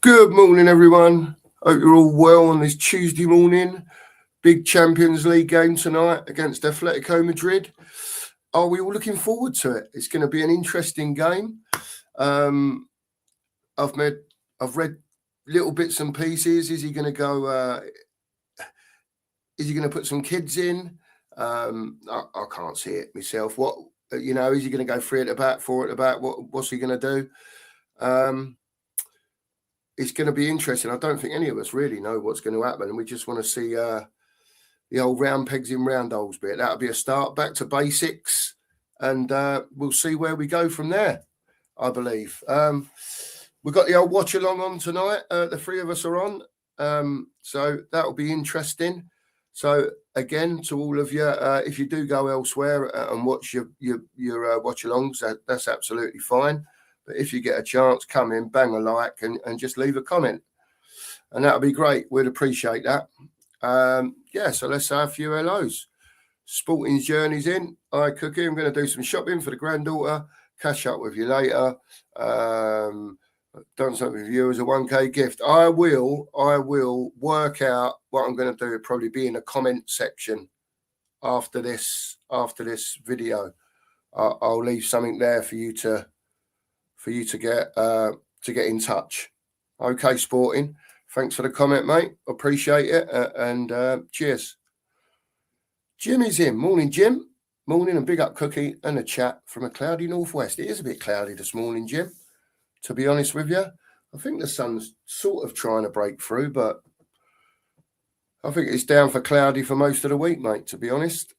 Good morning, everyone. Hope you're all well on this Tuesday morning. Big Champions League game tonight against Atletico Madrid. Are we all looking forward to it? It's going to be an interesting game. I've read little bits and pieces. Is he going to go? Is he going to put some kids in? I can't see it myself. What is he going to go 3 at the back, 4 at the back? What's he going to do? It's going to be interesting. I don't think any of us really know what's going to happen, and we just want to see the old round pegs in round holes bit. That'll be a start, back to basics, and we'll see where we go from there, I believe. We've got the old watch along on tonight. The 3 of us are on, so that'll be interesting. So again, to all of you, if you do go elsewhere and watch your watch alongs, that's absolutely fine. But if you get a chance, come in, bang a like, and just leave a comment, and that'll be great. We'd appreciate that. So let's say a few hellos. Sporting's journey's in. Hi, Cookie. I'm going to do some shopping for the granddaughter. Catch up with you later. Done something with you as a 1K gift. I will work out what I'm going to do. It'll probably be in the comment section after this video. I'll leave something there for you to get in touch. Okay, Sporting. Thanks for the comment, mate. Appreciate it. And cheers. Jim is in. Morning, Jim. Morning, and big up Cookie and a chat from a cloudy northwest. It is a bit cloudy this morning, Jim, to be honest with you. I think the sun's sort of trying to break through, but I think it's down for cloudy for most of the week, mate, to be honest.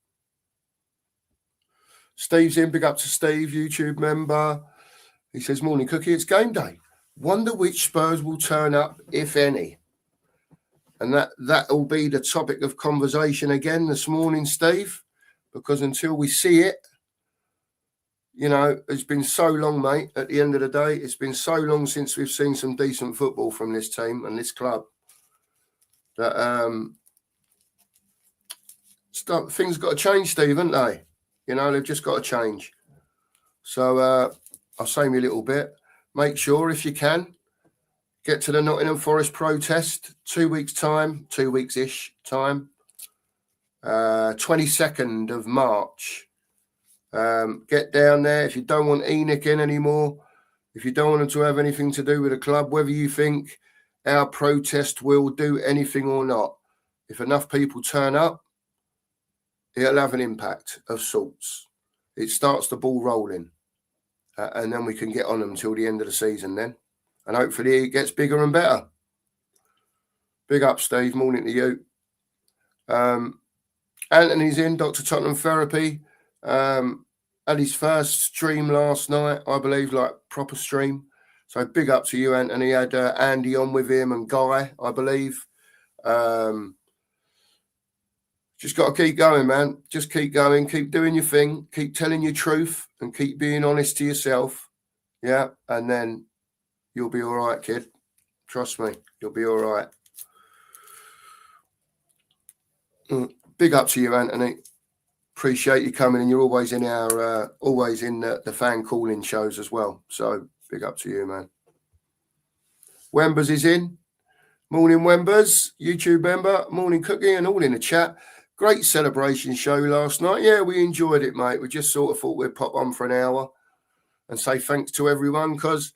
Steve's in. Big up to Steve, YouTube member. He says, morning, Cookie, it's game day. Wonder which Spurs will turn up, if any. And that will be the topic of conversation again this morning, Steve, because until we see it, it's been so long, mate, at the end of the day. It's been so long since we've seen some decent football from this team and this club that things got to change, Steve, haven't they? They've just got to change. So I'll say me a little bit. Make sure, if you can, get to the Nottingham Forest protest. 2 weeks' time, 2 weeks-ish time. 22nd of March. Get down there. If you don't want Enoch in anymore, if you don't want him to have anything to do with the club, whether you think our protest will do anything or not, if enough people turn up, it'll have an impact of sorts. It starts the ball rolling. And then we can get on them till the end of the season then. And hopefully it gets bigger and better. Big up, Steve. Morning to you. Anthony's in, Dr. Tottenham Therapy. Had his first stream last night, I believe, like proper stream. So big up to you, Anthony. Had Andy on with him and Guy, I believe. Just got to keep going, man. Just keep going. Keep doing your thing. Keep telling your truth and keep being honest to yourself. Yeah. And then you'll be all right, kid. Trust me. You'll be all right. Big up to you, Anthony. Appreciate you coming, and you're always in the fan calling shows as well. So big up to you, man. Wembers is in. Morning, Wembers. YouTube member. Morning, Cookie, and all in the chat. Great celebration show last night. Yeah, we enjoyed it, mate. We just sort of thought we'd pop on for an hour and say thanks to everyone, because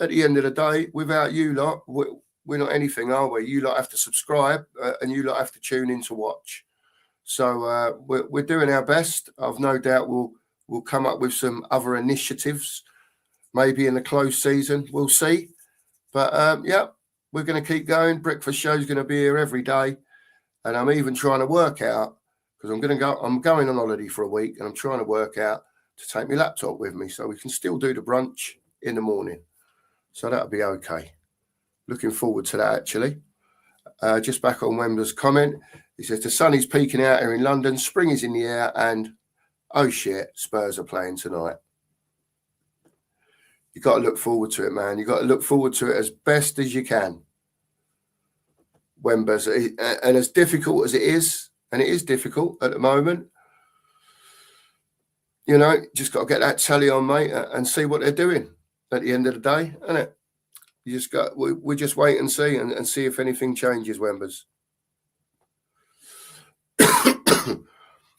at the end of the day, without you lot, we're not anything, are we? You lot have to subscribe and you lot have to tune in to watch. So we're doing our best. I've no doubt we'll come up with some other initiatives, maybe in the close season. We'll see. But, we're going to keep going. Breakfast show's going to be here every day. And I'm even trying to work out, because I'm going on holiday for a week, and I'm trying to work out to take my laptop with me so we can still do the brunch in the morning. So that'll be okay. Looking forward to that, actually. Just back on Wembley's comment. He says, the sun is peeking out here in London, spring is in the air, and oh shit, Spurs are playing tonight. You've got to look forward to it, man. You've got to look forward to it as best as you can. Wembers, and as difficult as it is, and it is difficult at the moment, just got to get that tally on, mate, and see what they're doing at the end of the day, isn't it? You just got. We just wait and see, and see if anything changes, Wembers.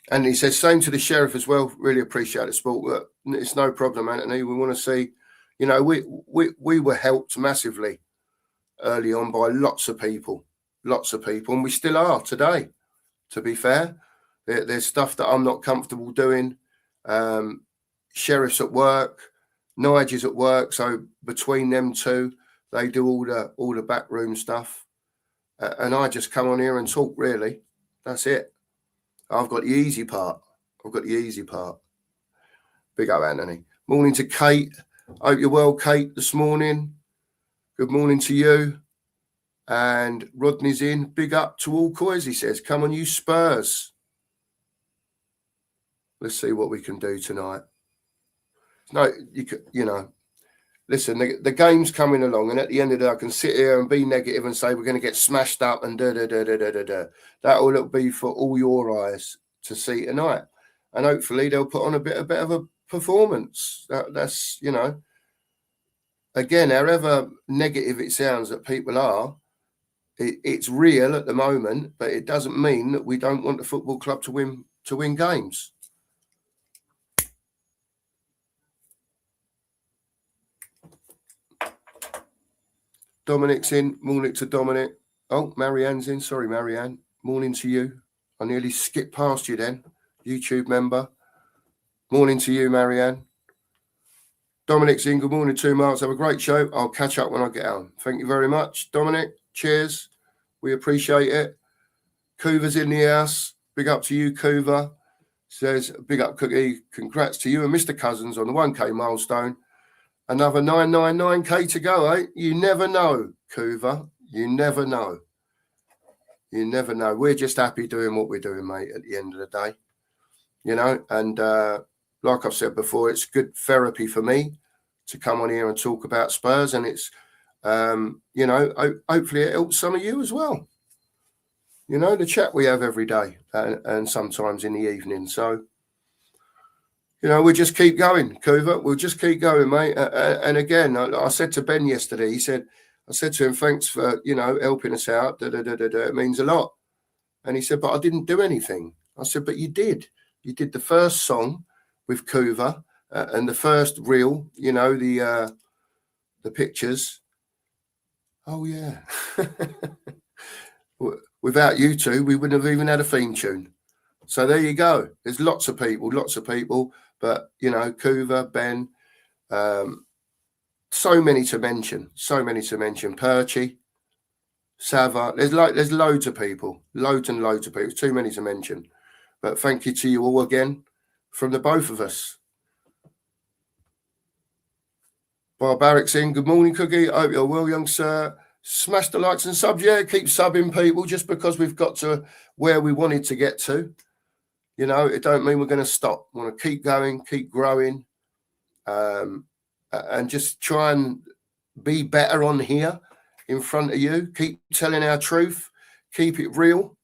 And he says, same to the sheriff as well. Really appreciate the sport. But it's no problem, Anthony. We want to see, you know, we were helped massively early on by lots of people, and we still are today. To be fair, there's stuff that I'm not comfortable doing. Sheriff's at work, Nigel's at work, so between them two, they do all the backroom stuff, and I just come on here and talk. Really, that's it. I've got the easy part. Big up, Anthony. Morning to Kate. Hope you're well, Kate, this morning. Good morning to you. And Rodney's in. Big up to all coys, he says. Come on, you Spurs. Let's see what we can do tonight. No, you know, listen, the game's coming along, and at the end of the day, I can sit here and be negative and say we're going to get smashed up and da-da-da-da-da-da-da. That will be for all your eyes to see tonight. And hopefully they'll put on a bit of a performance. That's, you know, again, however negative it sounds that people are, it's real at the moment, but it doesn't mean that we don't want the football club to win games. Dominic's in. Morning to Dominic. Oh, Marianne's in. Sorry, Marianne. Morning to you. I nearly skipped past you then. YouTube member. Morning to you, Marianne. Dominic's in. Good morning, 2 miles. Have a great show. I'll catch up when I get home. Thank you very much, Dominic. Cheers. We appreciate it. Coover's in the house. Big up to you, Coover. Says, big up, Cookie. Congrats to you and Mr. Cousins on the 1K milestone. Another 999K to go, eh? You never know, Coover. You never know. You never know. We're just happy doing what we're doing, mate, at the end of the day. You know, and like I've said before, it's good therapy for me to come on here and talk about Spurs. And it's, you know, hopefully it helps some of you as well. You know, the chat we have every day and sometimes in the evening. So, you know, we'll just keep going, Coover. We'll just keep going, mate. And again, I said to Ben yesterday, I said to him, thanks for, you know, helping us out. It means a lot. And he said, but I didn't do anything. I said, but you did. You did the first song with Coover and the first reel, you know, the pictures. Oh, yeah. Without you two, we wouldn't have even had a theme tune. So there you go. There's lots of people. But, you know, Coover, Ben, so many to mention. Perchy, Sava. There's loads of people. Loads and loads of people. Too many to mention. But thank you to you all again from the both of us. Barbaric's in. Good morning, Cookie. I hope you're well, young sir. Smash the likes and subs. Yeah, keep subbing people just because we've got to where we wanted to get to. You know, it don't mean we're going to stop. We want to keep going, keep growing, and just try and be better on here in front of you. Keep telling our truth, keep it real,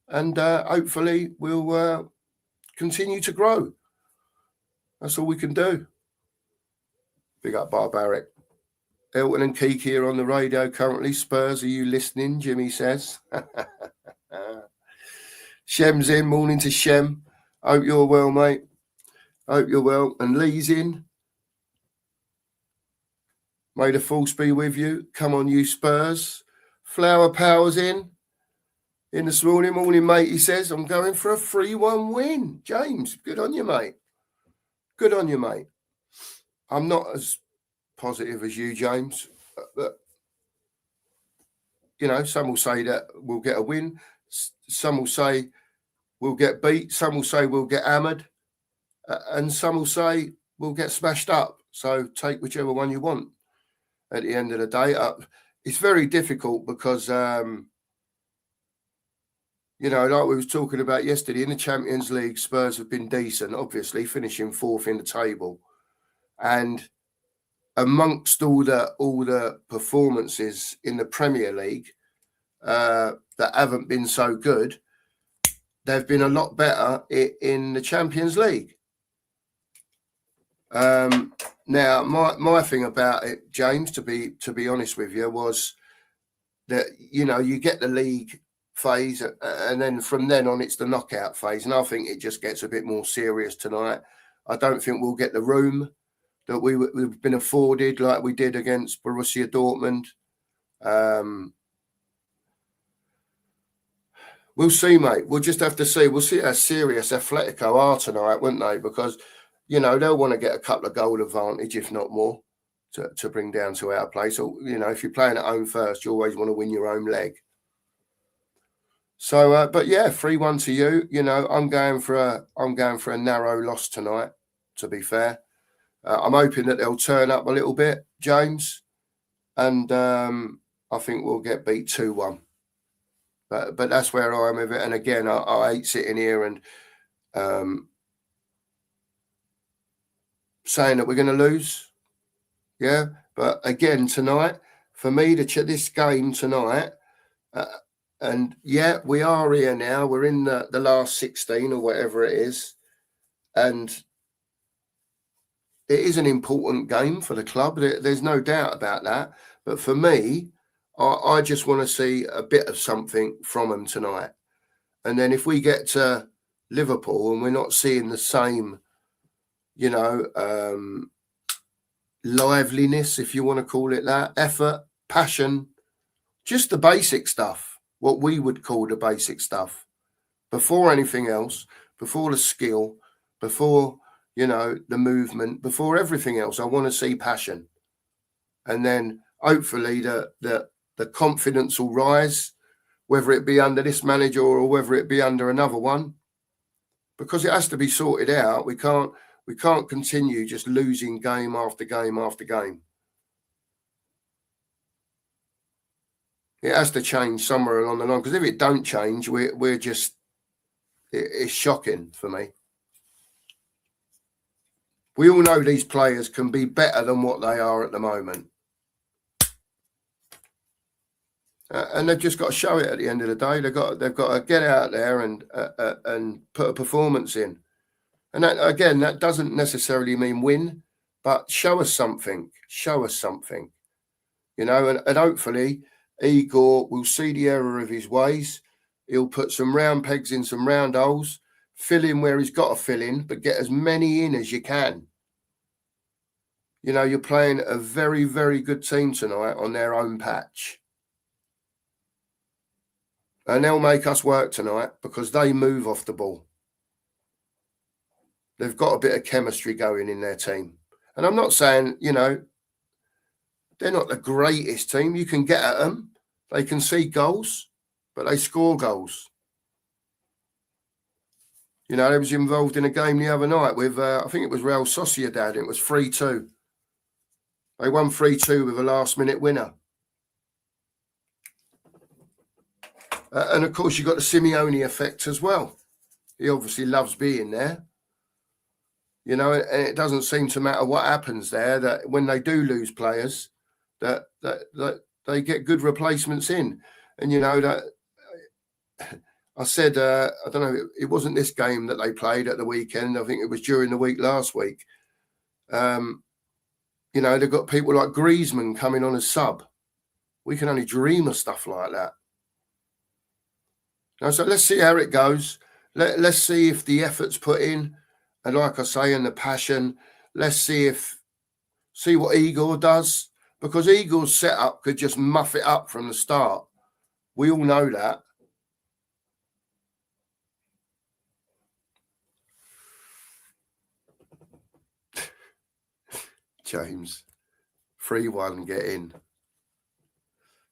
and hopefully we'll continue to grow. That's all we can do. Big up, Barbaric. Elton and Keek here on the radio currently. Spurs, are you listening? Jimmy says. Shem's in. Morning to Shem. Hope you're well, mate. Hope you're well. And Lee's in. May the force be with you. Come on, you Spurs. Flower Power's in this morning. Morning, mate, he says. I'm going for a 3-1 win. James, good on you, mate. Good on you, mate. I'm not as positive as you, James. But, you know, some will say that we'll get a win. Some will say we'll get beat. Some will say we'll get hammered. And some will say we'll get smashed up. So take whichever one you want at the end of the day. It's very difficult because, you know, like we was talking about yesterday, in the Champions League, Spurs have been decent, obviously, finishing fourth in the table. And amongst all the performances in the Premier League that haven't been so good, they've been a lot better in the Champions League. Now, my thing about it, James, to be honest with you, was that, you know, you get the league phase, and then from then on it's the knockout phase, and I think it just gets a bit more serious tonight. I don't think we'll get the room that we've been afforded like we did against Borussia Dortmund. We'll see, mate. We'll just have to see. We'll see how serious Atletico are tonight, won't they? Because, you know, they'll want to get a couple of goal advantage, if not more, to bring down to our place. So, you know, if you're playing at home first, you always want to win your own leg. So, but yeah, 3-1 to you. You know, I'm going for a narrow loss tonight, to be fair. I'm hoping that they'll turn up a little bit, James, and I think we'll get beat 2-1. But that's where I am with it. And again, I hate sitting here and saying that we're going to lose. Yeah. But again, tonight, for me, this game tonight, and yeah, we are here now. We're in the last 16 or whatever it is. And it is an important game for the club. There's no doubt about that. But for me, I just want to see a bit of something from them tonight. And then if we get to Liverpool and we're not seeing the same, you know, liveliness, if you want to call it that, effort, passion, just the basic stuff, what we would call the basic stuff, before anything else, before the skill, before, you know, the movement, before everything else, I want to see passion. And then hopefully the confidence will rise, whether it be under this manager or whether it be under another one, because it has to be sorted out. We can't continue just losing game after game after game. It has to change somewhere along the line, because if it don't change, we're just, it's shocking for me. We all know these players can be better than what they are at the moment. And they've just got to show it at the end of the day. They've got to get out there and put a performance in. And that, again, that doesn't necessarily mean win, but show us something. Show us something. You know, and hopefully Igor will see the error of his ways. He'll put some round pegs in some round holes, fill in where he's got to fill in, but get as many in as you can. You know, you're playing a very, very good team tonight on their own patch. And they'll make us work tonight because they move off the ball. They've got a bit of chemistry going in their team. And I'm not saying, you know, they're not the greatest team. You can get at them. They can see goals, but they score goals. You know, they was involved in a game the other night with, I think it was Real Sociedad, and it was 3-2. They won 3-2 with a last-minute winner. And, of course, you've got the Simeone effect as well. He obviously loves being there. You know, and it doesn't seem to matter what happens there, that when they do lose players, that they get good replacements in. And, you know, that I said, I don't know, it wasn't this game that they played at the weekend. I think it was during the week last week. You know, they've got people like Griezmann coming on as sub. We can only dream of stuff like that. Now, so let's see how it goes. Let's see if the effort's put in. And like I say, and the passion, let's see what Igor does. Because Igor's setup could just muff it up from the start. We all know that. James, 3-1, get in.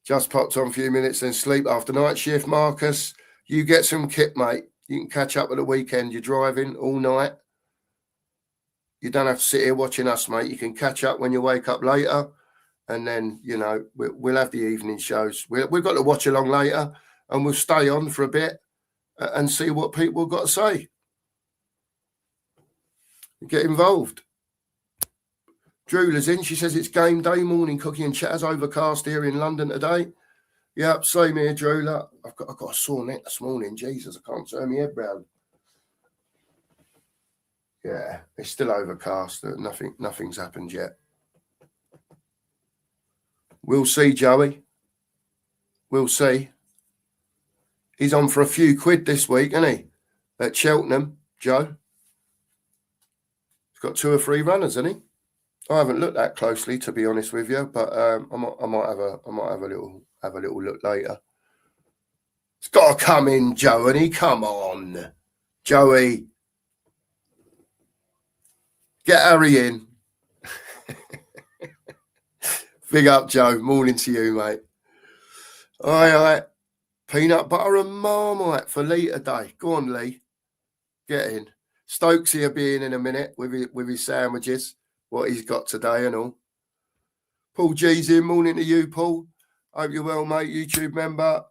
Just popped on a few minutes and sleep after night shift. Marcus, you get some kit, mate. You can catch up at the weekend. You're driving all night. You don't have to sit here watching us, mate. You can catch up when you wake up later. And then, you know, we'll have the evening shows. We've got to watch along later, and we'll stay on for a bit and see what people have got to say. Get involved. Drula's in. She says it's game day, morning cookie and chatters, overcast here in London today. Yep, same here, Drula. I've got a sore neck this morning. Jesus, I can't turn my head round. Yeah, it's still overcast. Nothing's happened yet. We'll see, Joey. We'll see. He's on for a few quid this week, isn't he? At Cheltenham, Joe. He's got 2 or 3 runners, hasn't he? I haven't looked that closely, to be honest with you, but I might have a little look later. It's got to come in, Joey. Come on, Joey. Get Harry in. Big up, Joe. Morning to you, mate. Aye. Peanut butter and Marmite for Lee today. Go on, Lee. Get in. Stokesy will be in a minute with his sandwiches. What he's got today and all. Paul G's in. Morning to you, Paul. Hope you're well, mate. YouTube member.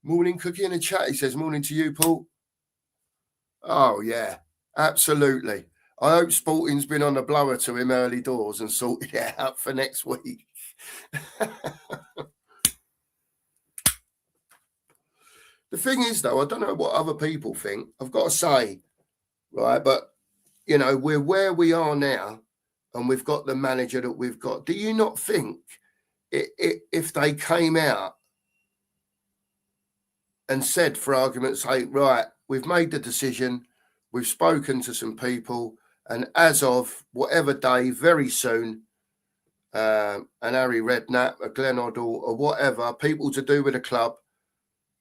Morning, Cookie in the chat. He says, morning to you, Paul. Oh, yeah. Absolutely. I hope Sporting's been on the blower to him early doors and sorted it out for next week. The thing is, though, I don't know what other people think. I've got to say, right, but, you know, we're where we are now and we've got the manager that we've got. Do you not think if they came out and said, for argument's sake, right, we've made the decision, we've spoken to some people, and as of whatever day, very soon, an Harry Redknapp, a Glenn Hoddle, or whatever, people to do with the club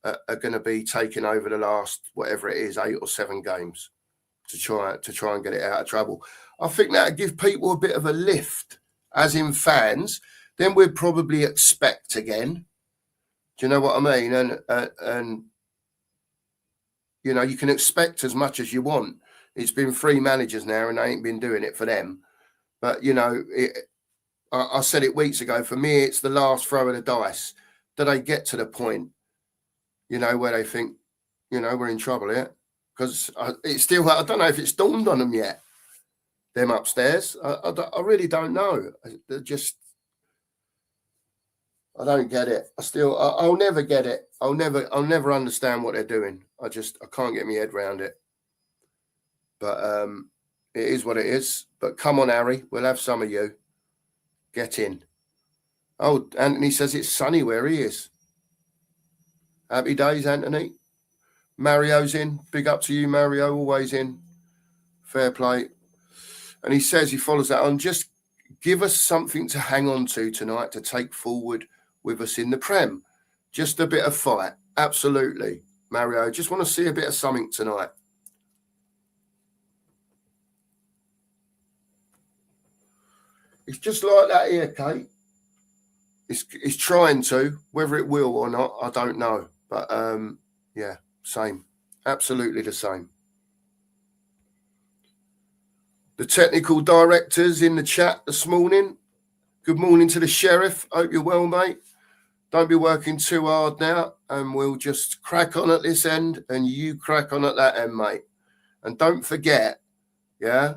are going to be taking over the last, whatever it is, 8 or 7 games to try and get it out of trouble. I think that would give people a bit of a lift, as in fans. Then we'd probably expect again. Do you know what I mean? And you know, you can expect as much as you want. It's been 3 managers now and they ain't been doing it for them. But, you know, I said it weeks ago, for me, it's the last throw of the dice. Do they get to the point, you know, where they think, you know, we're in trouble here? Because it's still, I don't know if it's dawned on them yet, them upstairs. I really don't know. They're just, I don't get it. I'll never get it. I'll never understand what they're doing. I can't get my head around it. But it is what it is. But come on, Harry, we'll have some of you. Get in. Oh, Anthony says it's sunny where he is. Happy days, Anthony. Mario's in. Big up to you, Mario. Always in. Fair play. And he says, he follows that on, just give us something to hang on to tonight to take forward with us in the Prem. Just a bit of fight. Absolutely, Mario. Just want to see a bit of something tonight. It's just like that here, Kate. It's trying to. Whether it will or not, I don't know. But, yeah, same. Absolutely the same. The technical directors in the chat this morning. Good morning to the sheriff. Hope you're well, mate. Don't be working too hard now, and we'll just crack on at this end, and you crack on at that end, mate. And don't forget, yeah,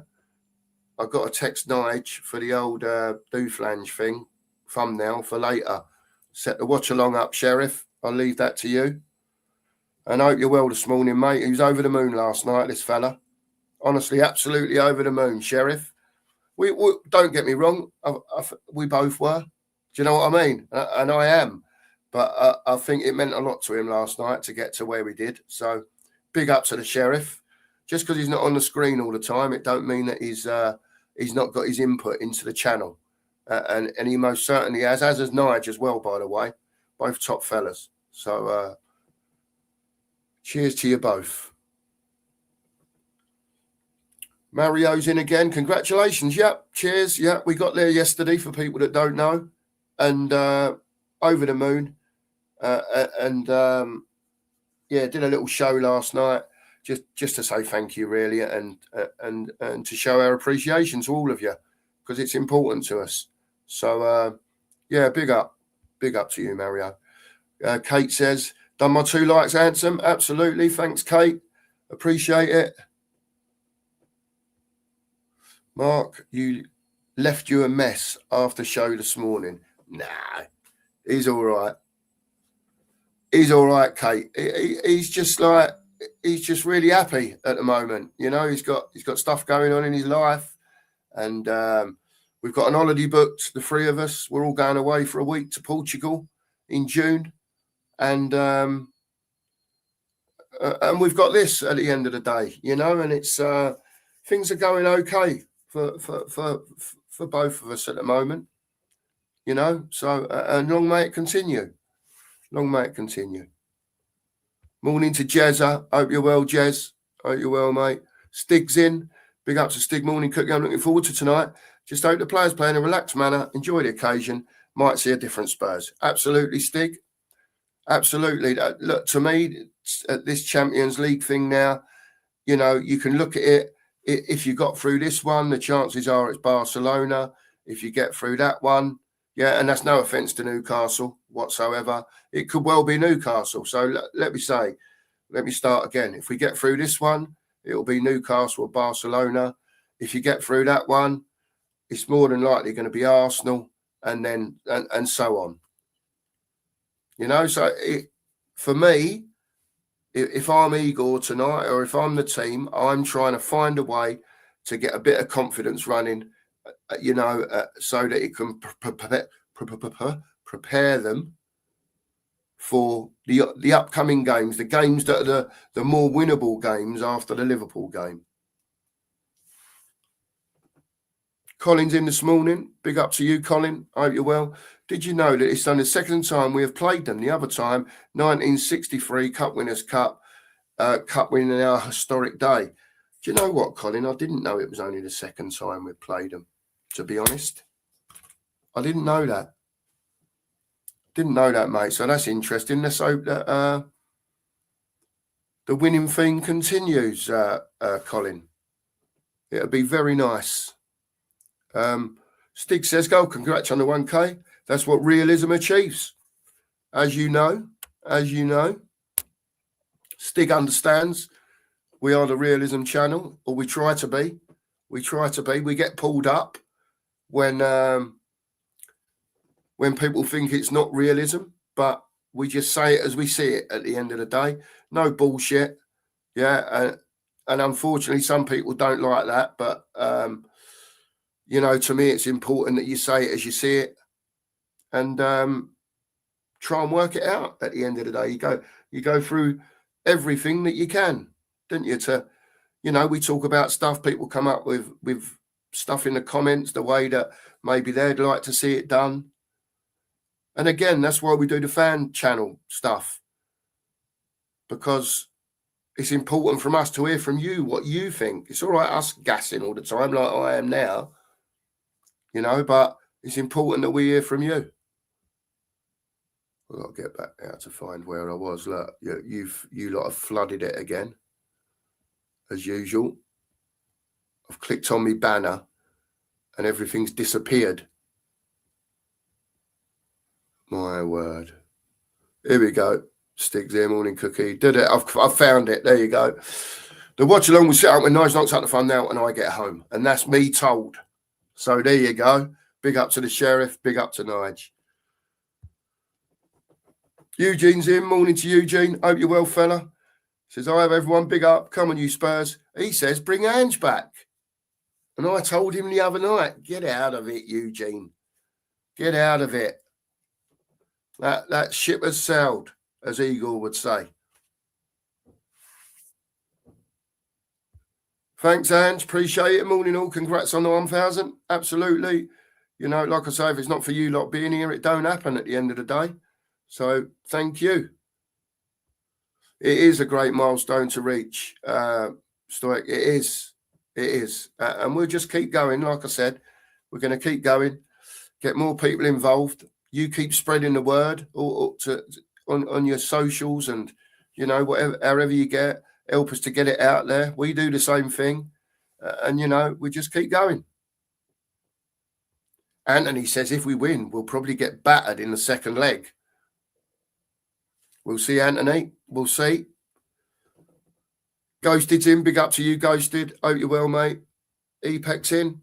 I've got to text Nige for the old dooflange thing, thumbnail for later. Set the watch along up, sheriff. I'll leave that to you. And I hope you're well this morning, mate. He was over the moon last night, this fella. Honestly, absolutely over the moon, sheriff. We don't get me wrong. We both were. Do you know what I mean? And I am. But I think it meant a lot to him last night to get to where we did. So big up to the sheriff. Just because he's not on the screen all the time, it don't mean that he's not got his input into the channel. And he most certainly has, as has Nige as well, by the way. Both top fellas. So cheers to you both. Mario's in again. Congratulations. Yep. Cheers. Yeah, we got there yesterday for people that don't know. And over the moon. Yeah, did a little show last night. Just to say thank you, really, and to show our appreciation to all of you, because it's important to us. So, yeah, big up to you, Mario. Kate says, done my 2 likes, handsome. Absolutely. Thanks, Kate. Appreciate it. Mark, you left you a mess after show this morning. Nah, he's all right. He's all right, Kate. He's just like, he's just really happy at the moment. You know, he's got stuff going on in his life, and we've got an holiday booked. The three of us, we're all going away for a week to Portugal in June, and we've got this at the end of the day, you know, and it's things are going okay for both of us at the moment, you know. So and long may it continue. Long may it continue. Morning to Jezza. Hope you're well, Jez. Hope you're well, mate. Stig's in. Big up to Stig. Morning, Cookie. I'm looking forward to tonight. Just hope the players play in a relaxed manner. Enjoy the occasion. Might see a different Spurs. Absolutely, Stig. Absolutely. Look, to me, at this Champions League thing now, you know, you can look at it. If you got through this one, the chances are it's Barcelona. If you get through that one, yeah, and that's no offence to Newcastle whatsoever. It could well be Newcastle. So let me start again. If we get through this one, it'll be Newcastle or Barcelona. If you get through that one, it's more than likely going to be Arsenal, and then and so on. You know, so for me, if I'm Igor tonight, or if I'm the team, I'm trying to find a way to get a bit of confidence running, you know, so that it can prepare them for the upcoming games, the games that are the more winnable games after the Liverpool game. Colin's in this morning. Big up to you, Colin. I hope you're well. Did you know that it's only the second time we have played them? The other time, 1963 Cup Winners' Cup, Cup winning our historic day. Do you know what, Colin? I didn't know it was only the second time we played them, to be honest. I didn't know that. Didn't know that, mate. So that's interesting. Let's hope that the winning theme continues, Colin. It'll be very nice. Stig says, go, congrats on the 1K. That's what realism achieves. As you know, Stig understands we are the realism channel, or we try to be. We get pulled up when people think it's not realism, but we just say it as we see it at the end of the day. No bullshit. Yeah. And unfortunately, some people don't like that, but you know, to me, it's important that you say it as you see it, and try and work it out at the end of the day. You go through everything that you can, don't you? You know, we talk about stuff, people come up with stuff in the comments, the way that maybe they'd like to see it done. And again, that's why we do the fan channel stuff, because it's important from us to hear from you what you think. It's all right us gassing all the time like I am now, you know, but it's important that we hear from you. I've got to get back now to find where I was. Look, you lot have flooded it again, as usual. I've clicked on my banner and everything's disappeared. My word. Here we go. Sticks there, morning cookie. Did it? I've found it. There you go. The watch along will sit up when Nige knocks out the fun now and I get home. And that's me told. So there you go. Big up to the sheriff. Big up to Nige. Eugene's in. Morning to Eugene. Hope you're well, fella. Says, I have everyone. Big up. Come on, you Spurs. He says, bring Ange back. And I told him the other night, get out of it, Eugene. Get out of it. That ship has sailed, as Eagle would say. Thanks, Ange. Appreciate it. Morning all. Congrats on the 1,000. Absolutely. You know, like I say, if it's not for you lot being here, it don't happen at the end of the day. So thank you. It is a great milestone to reach, Stoic. It is. It is. And we'll just keep going. Like I said, we're going to keep going, get more people involved. You keep spreading the word on your socials and, you know, whatever, however you get, help us to get it out there. We do the same thing. And, you know, we just keep going. Anthony says if we win, we'll probably get battered in the second leg. We'll see, Anthony. We'll see. Ghosted's in. Big up to you, Ghosted. Hope you're well, mate. Epec's in.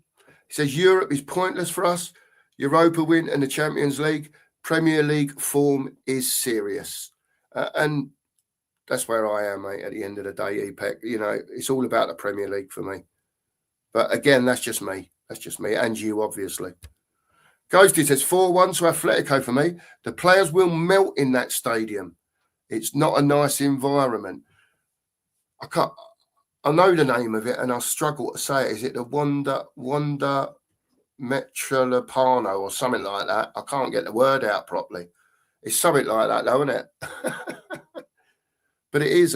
He says Europe is pointless for us. Europa win and the Champions League. Premier League form is serious. And that's where I am, mate. At the end of the day, EPEC, you know, it's all about the Premier League for me. But again, that's just me. That's just me, and you, obviously. Ghosty says 4-1 to Atletico for me. The players will melt in that stadium. It's not a nice environment. I know the name of it, and I struggle to say it. Is it the Wanda Metropolitano or something like that? I can't get the word out properly. It's something like that, though, isn't it? But it is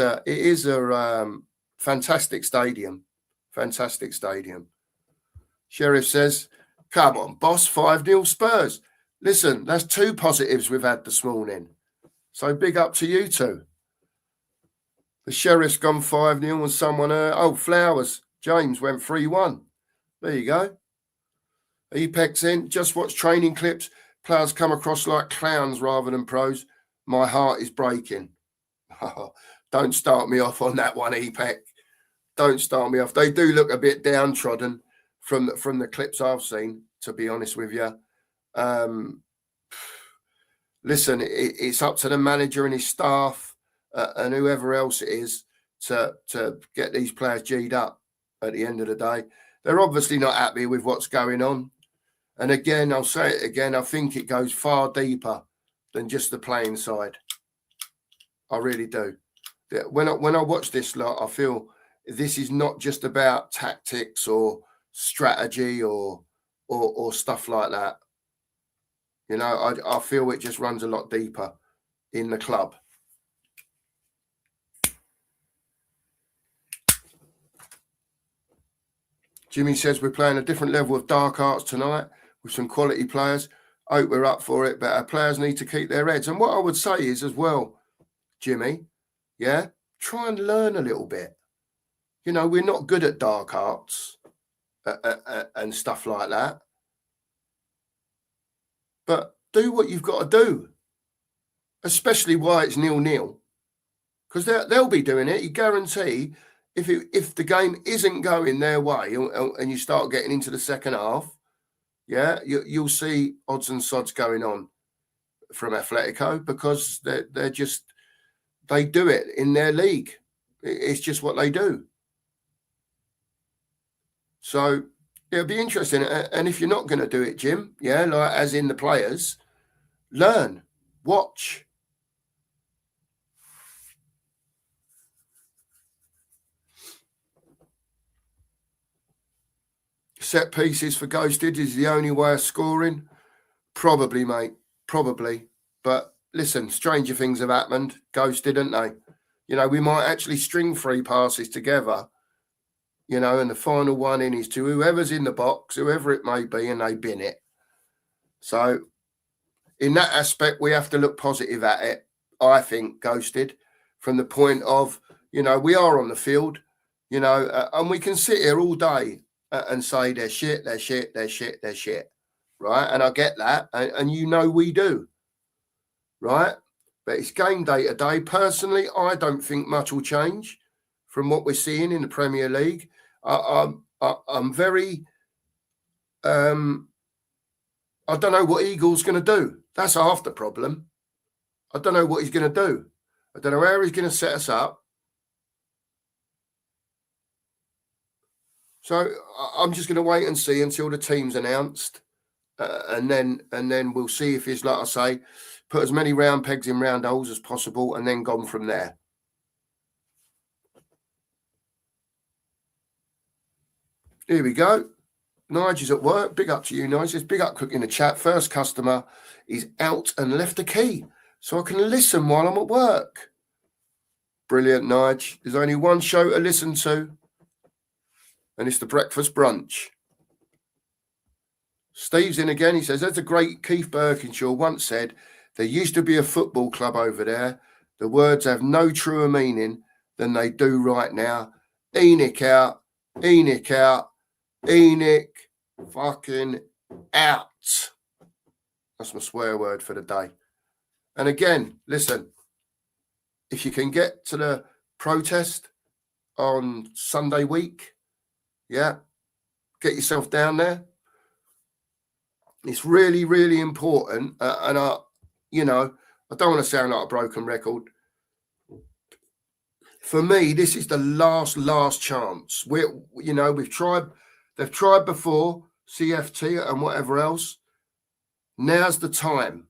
a fantastic stadium. Fantastic stadium. Sheriff says, come on, boss, 5-0 Spurs. Listen, that's 2 positives we've had this morning. So big up to you two. The Sheriff's gone 5-0 and someone, Flowers, James went 3-1. There you go. EPEC's in, just watch training clips. Players come across like clowns rather than pros. My heart is breaking. Don't start me off on that one, EPEC. Don't start me off. They do look a bit downtrodden from the clips I've seen, to be honest with you. Listen, it's up to the manager and his staff and whoever else it is to get these players G'd up at the end of the day. They're obviously not happy with what's going on. And again, I'll say it again, I think it goes far deeper than just the playing side. I really do. When I watch this lot, I feel this is not just about tactics or strategy or stuff like that. You know, I feel it just runs a lot deeper in the club. Jimmy says we're playing a different level of dark arts tonight with some quality players. Hope we're up for it, but our players need to keep their heads. And what I would say is as well, Jimmy, yeah, try and learn a little bit. You know, we're not good at dark arts and stuff like that. But do what you've got to do, especially while it's 0-0, because they'll be doing it. You guarantee if the game isn't going their way and you start getting into the second half, yeah, you'll see odds and sods going on from Atletico because they do it in their league. It's just what they do. So it'll be interesting. And if you're not going to do it, Jim, yeah, like as in the players, learn, watch. Set pieces for Ghosted is the only way of scoring. Probably, mate. Probably. But listen, stranger things have happened. Ghosted, didn't they? You know, we might actually string 3 passes together, you know, and the final one in is to whoever's in the box, whoever it may be, and they bin it. So in that aspect, we have to look positive at it, I think, Ghosted, from the point of, you know, we are on the field, you know, and we can sit here all day and say they're shit, they're shit, they're shit, they're shit, right? And I get that, and you know we do, right? But it's game day today. Personally, I don't think much will change from what we're seeing in the Premier League. I'm very, I don't know what Eagle's going to do. That's half the problem. I don't know what he's going to do. I don't know how he's going to set us up. So I'm just going to wait and see until the team's announced, and then we'll see if he's, like I say, put as many round pegs in round holes as possible, and then gone from there. Here we go. Nige is at work. Big up to you, Nige. Says, big up quick in the chat. First customer is out and left the key, so I can listen while I'm at work. Brilliant, Nige. There's only one show to listen to, and it's the breakfast brunch. Steve's in again. He says, as the great Keith Birkinshaw once said, there used to be a football club over there. The words have no truer meaning than they do right now. Enoch out, Enoch out, Enoch fucking out. That's my swear word for the day. And again, listen, if you can get to the protest on Sunday week, yeah, get yourself down there. It's really, really important. And I don't want to sound like a broken record, for me, this is the last chance. We've tried. They've tried before, CFT and whatever else. Now's the time,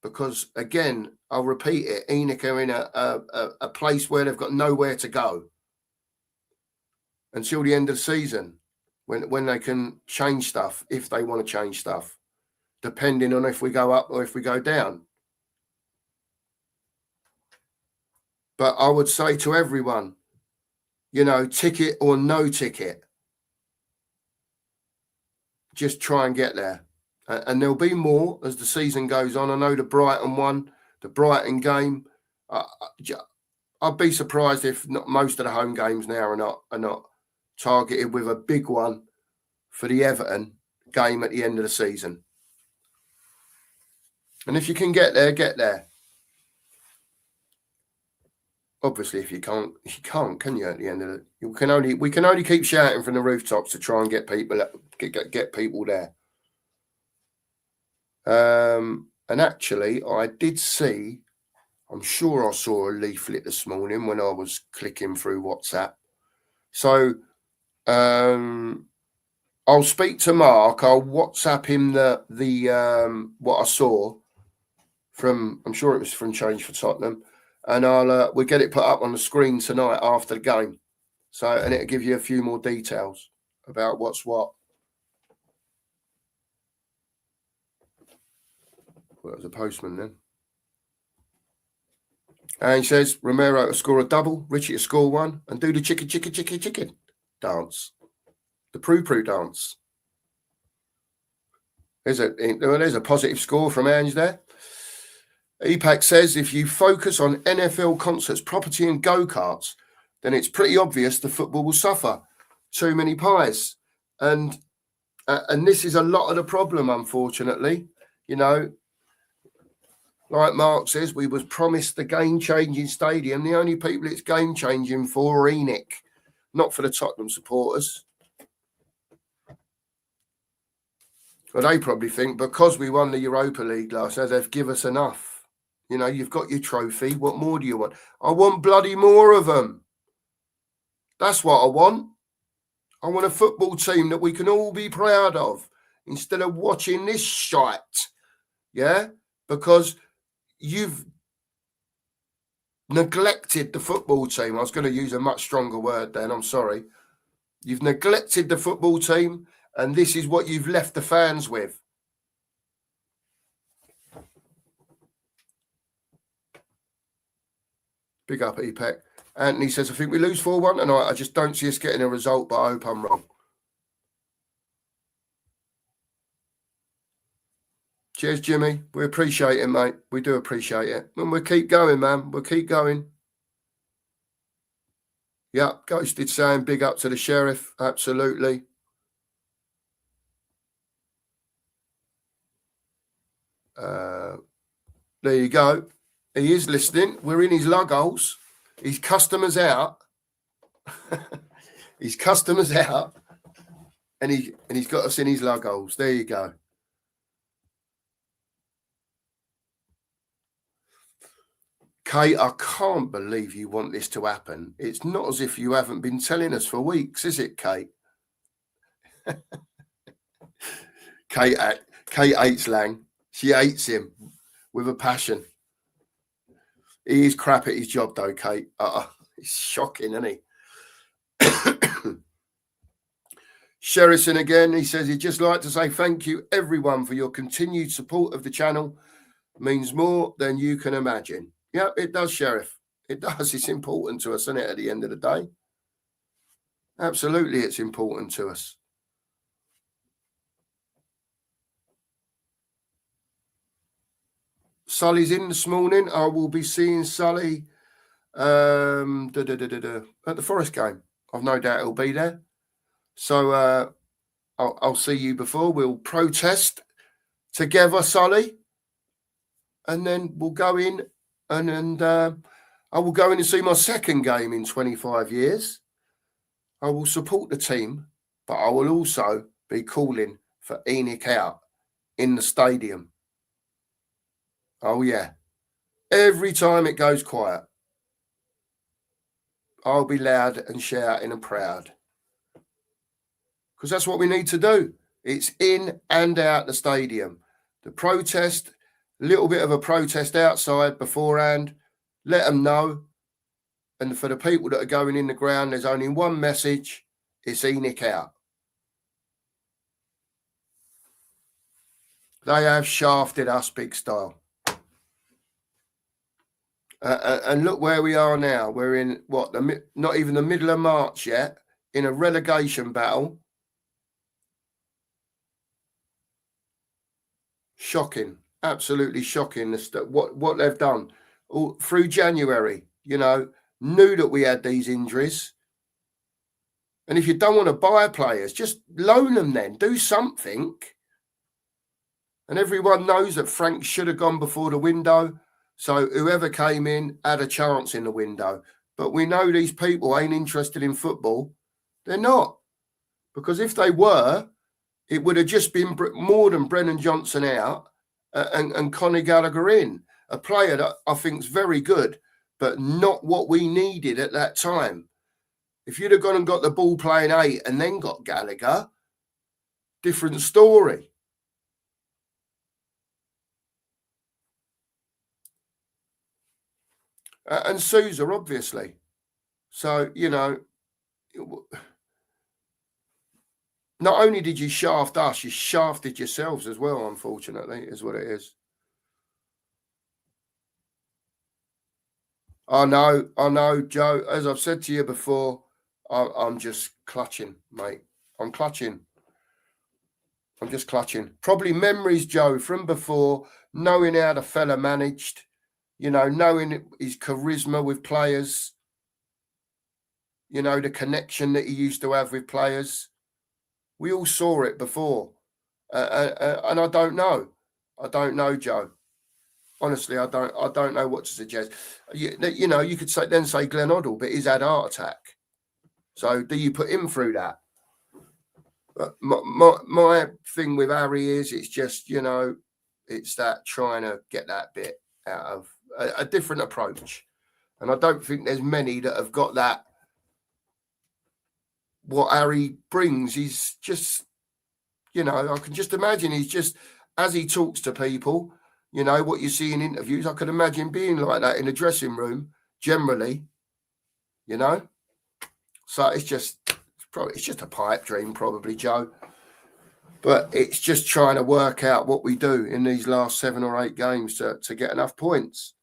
because again, I'll repeat it. ENIC are in a place where they've got nowhere to go until the end of the season, when they can change stuff, if they want to change stuff, depending on if we go up or if we go down. But I would say to everyone, ticket or no ticket, just try and get there. And there'll be more as the season goes on. I know the Brighton game. I'd be surprised if not most of the home games now are not targeted with a big one for the Everton game at the end of the season. And if you can get there, get there. Obviously, if you can't, can you? At the end of it, we can only keep shouting from the rooftops to try and get people there. And actually, I did see. I'm sure I saw a leaflet this morning when I was clicking through WhatsApp. So I'll speak to Mark. I'll WhatsApp him the what I saw from. I'm sure it was from Change for Tottenham. And we'll get it put up on the screen tonight after the game. And it'll give you a few more details about what's what. Well, it was a postman then. And he says Romero to score a double, Richie to score one, and do the chicken dance. The proo dance. There's a positive score from Ange there. EPAC says if you focus on NFL concerts, property and go-karts, then it's pretty obvious the football will suffer. Too many pies. And this is a lot of the problem, unfortunately. Like Mark says, we was promised the game-changing stadium. The only people it's game-changing for are ENIC, not for the Tottenham supporters. Well, they probably think because we won the Europa League last year, they've given us enough. You've got your trophy. What more do you want? I want bloody more of them. That's what I want. I want a football team that we can all be proud of instead of watching this shite. Yeah? Because you've neglected the football team. I was going to use a much stronger word then. I'm sorry. You've neglected the football team, and this is what you've left the fans with. Big up, EPEC. Anthony says, I think we lose 4-1 tonight. I just don't see us getting a result, but I hope I'm wrong. Cheers, Jimmy. We appreciate it, mate. We do appreciate it. And we'll keep going, man. We'll keep going. Yep, Ghosted saying big up to the Sheriff. Absolutely. There you go. He is listening. We're in his lug holes. His customers out. His customers out. And he's got us in his lug holes. There you go. Kate, I can't believe you want this to happen. It's not as if you haven't been telling us for weeks, is it, Kate? Kate hates Lang. She hates him with a passion. He is crap at his job, though, Kate. It's shocking, isn't he? Sherrison again, he says he'd just like to say thank you, everyone, for your continued support of the channel. It means more than you can imagine. Yeah, it does, Sheriff. It does. It's important to us, isn't it, at the end of the day? Absolutely, it's important to us. Sully's in this morning. I will be seeing Sully at the Forest game. I've no doubt he'll be there. So I'll see you before. We'll protest together, Sully. And then we'll go in and I will go in and see my second game in 25 years. I will support the team, but I will also be calling for ENIC out in the stadium. Oh, yeah. Every time it goes quiet. I'll be loud and shouting and proud. Because that's what we need to do. It's in and out the stadium. The protest, a little bit of a protest outside beforehand, let them know. And for the people that are going in the ground, there's only one message, it's ENIC out. They have shafted us big style. And look where we are now. We're in, not even the middle of March yet, in a relegation battle. Shocking, absolutely shocking what they've done all through January. Knew that we had these injuries. And if you don't want to buy players, just loan them then. Do something. And everyone knows that Frank should have gone before the window. So whoever came in had a chance in the window. But we know these people ain't interested in football. They're not. Because if they were, it would have just been more than Brennan Johnson out and Conor Gallagher in. A player that I think is very good, but not what we needed at that time. If you'd have gone and got the ball playing 8 and then got Gallagher, different story. And Sousa, obviously. So, not only did you shaft us, you shafted yourselves as well, unfortunately, is what it is. I know, Joe. As I've said to you before, I'm just clutching, mate. I'm just clutching. Probably memories, Joe, from before, knowing how the fella managed, knowing his charisma with players, the connection that he used to have with players. We all saw it before. And I don't know. I don't know, Joe. Honestly, I don't know what to suggest. You could say Glenn Hoddle, but he's had a heart attack. So do you put him through that? But my thing with Harry is it's just, it's that trying to get that bit out of a different approach. And I don't think there's many that have got that. What Harry brings, he's just, I can just imagine he's just, as he talks to people, what you see in interviews, I could imagine being like that in a dressing room, generally, So it's just a pipe dream, probably, Joe. But it's just trying to work out what we do in these last 7 or 8 games to get enough points.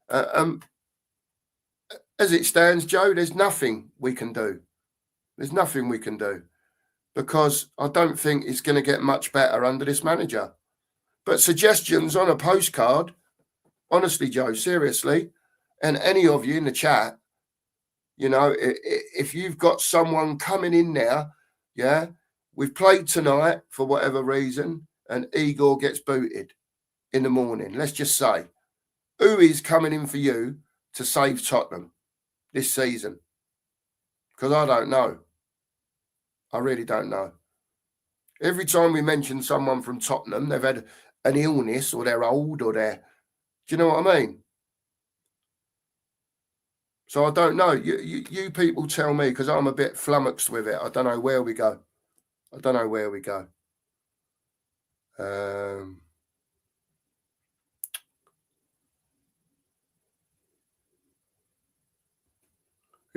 As it stands, Joe, there's nothing we can do. There's nothing we can do because I don't think it's going to get much better under this manager. But suggestions on a postcard, honestly, Joe, seriously, and any of you in the chat, if you've got someone coming in there, yeah, we've played tonight for whatever reason, and Igor gets booted in the morning. Let's just say, who is coming in for you to save Tottenham this season? Because I don't know. I really don't know. Every time we mention someone from Tottenham, they've had an illness or they're old or they're... Do you know what I mean? So I don't know. You people tell me because I'm a bit flummoxed with it. I don't know where we go. Here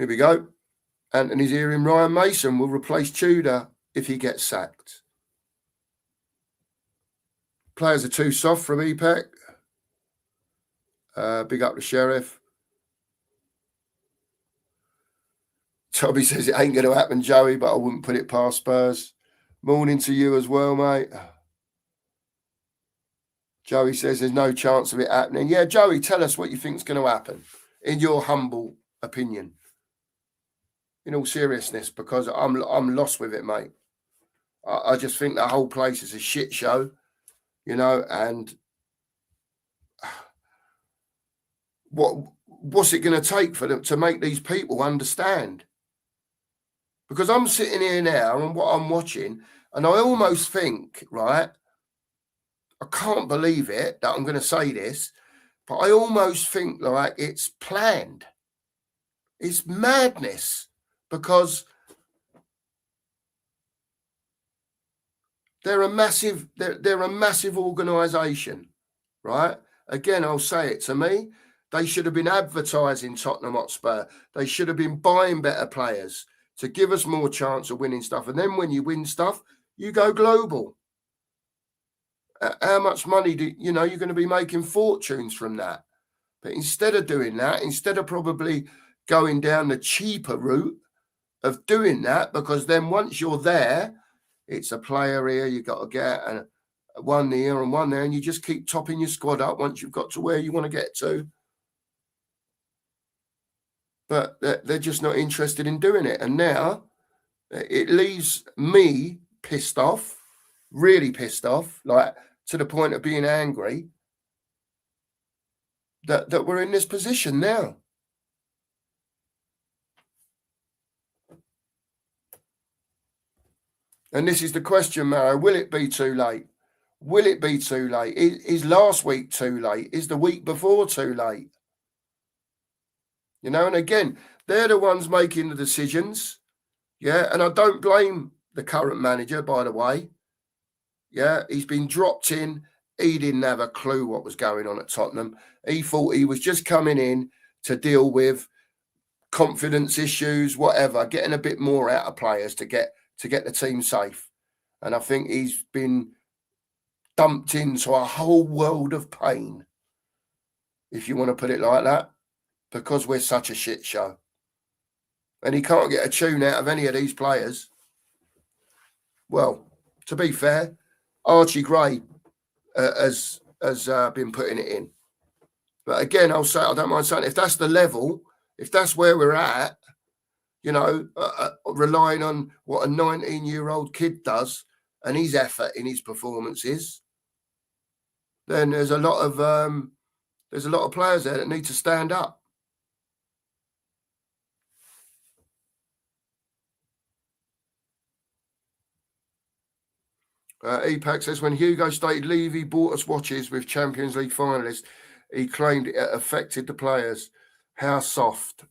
we go. Anthony's hearing Ryan Mason will replace Tudor if he gets sacked. Players are too soft from EPEC. Big up the Sheriff. Toby says it ain't going to happen, Joey, but I wouldn't put it past Spurs. Morning to you as well, mate. Joey says there's no chance of it happening. Yeah, Joey, tell us what you think is going to happen, in your humble opinion. In all seriousness, because I'm lost with it, mate. I just think the whole place is a shit show, and what's it going to take for them to make these people understand? Because I'm sitting here now and what I'm watching, and I almost think, right, I can't believe it that I'm going to say this, but I almost think like it's planned. It's madness, because they're a massive organisation, right? Again, I'll say it, to me, they should have been advertising Tottenham Hotspur. They should have been buying better players to give us more chance of winning stuff. And then when you win stuff, you go global. How much money you're going to be making fortunes from that. But instead of doing that, instead of probably going down the cheaper route of doing that, because then once you're there, it's a player here you got to get, and one here and one there, and you just keep topping your squad up once you've got to where you want to get to. But they're just not interested in doing it. And now it leaves me pissed off, really pissed off, like to the point of being angry that we're in this position now. And this is the question, Maro. Will it be too late? Will it be too late? Is last week too late? Is the week before too late? And again, they're the ones making the decisions. Yeah, and I don't blame the current manager, by the way. Yeah, he's been dropped in. He didn't have a clue what was going on at Tottenham. He thought he was just coming in to deal with confidence issues, whatever, getting a bit more out of players to get the team safe. And I think he's been dumped into a whole world of pain, if you want to put it like that, because we're such a shit show. And he can't get a tune out of any of these players. Well, to be fair, Archie Gray has been putting it in. But again, I'll say, I don't mind saying, if that's the level, if that's where we're at, relying on what a 19-year-old kid does and his effort in his performances, then there's a lot of players there that need to stand up. EPAC says, when Hugo stated Levy bought us watches with Champions League finalists, he claimed it affected the players. How soft.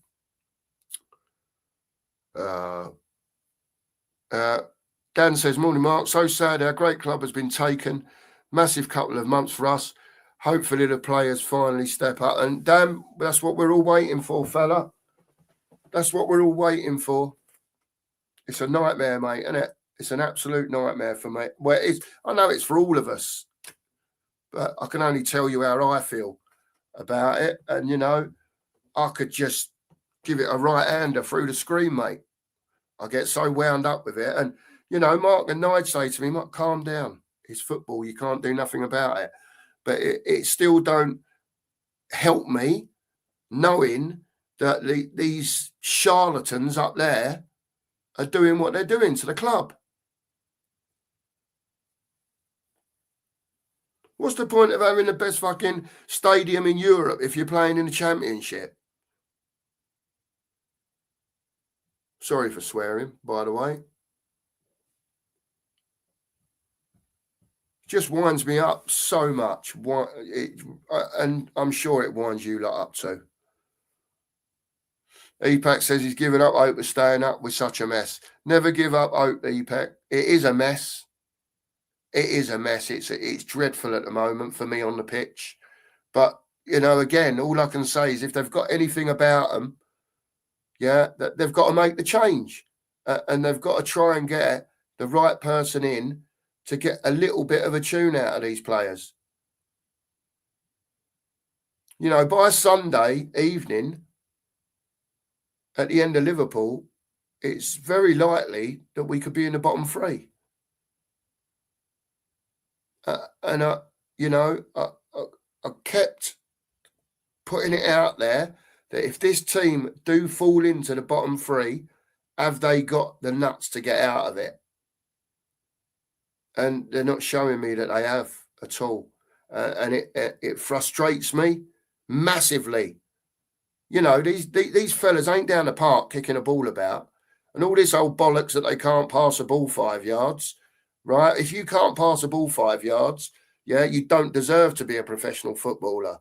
Dan says, morning, Mark. So sad our great club has been taken. Massive couple of months for us. Hopefully the players finally step up. And Dan, that's what we're all waiting for, fella. That's what we're all waiting for. It's a nightmare, mate, isn't it? It's an absolute nightmare for me. Well, I know it's for all of us, but I can only tell you how I feel about it. And, I could just give it a right-hander through the screen, mate. I get so wound up with it. And, Mark and Nige say to me, Mark, calm down. It's football. You can't do nothing about it. But it still don't help me knowing that these charlatans up there are doing what they're doing to the club. What's the point of having the best fucking stadium in Europe if you're playing in the Championship? Sorry for swearing, by the way. Just winds me up so much. And I'm sure it winds you lot up too. EPAC says he's given up hope of staying up with such a mess. Never give up hope, EPAC. It is a mess. It is a mess. It's dreadful at the moment for me on the pitch. But, again, all I can say is if they've got anything about them, that they've got to make the change. And they've got to try and get the right person in to get a little bit of a tune out of these players. By Sunday evening, at the end of Liverpool, it's very likely that we could be in the bottom three. And I kept putting it out there that if this team do fall into the bottom three, have they got the nuts to get out of it? And they're not showing me that they have at all. And it frustrates me massively. These fellas ain't down the park kicking a ball about. And all this old bollocks that they can't pass a ball 5 yards, right? If you can't pass a ball 5 yards, you don't deserve to be a professional footballer.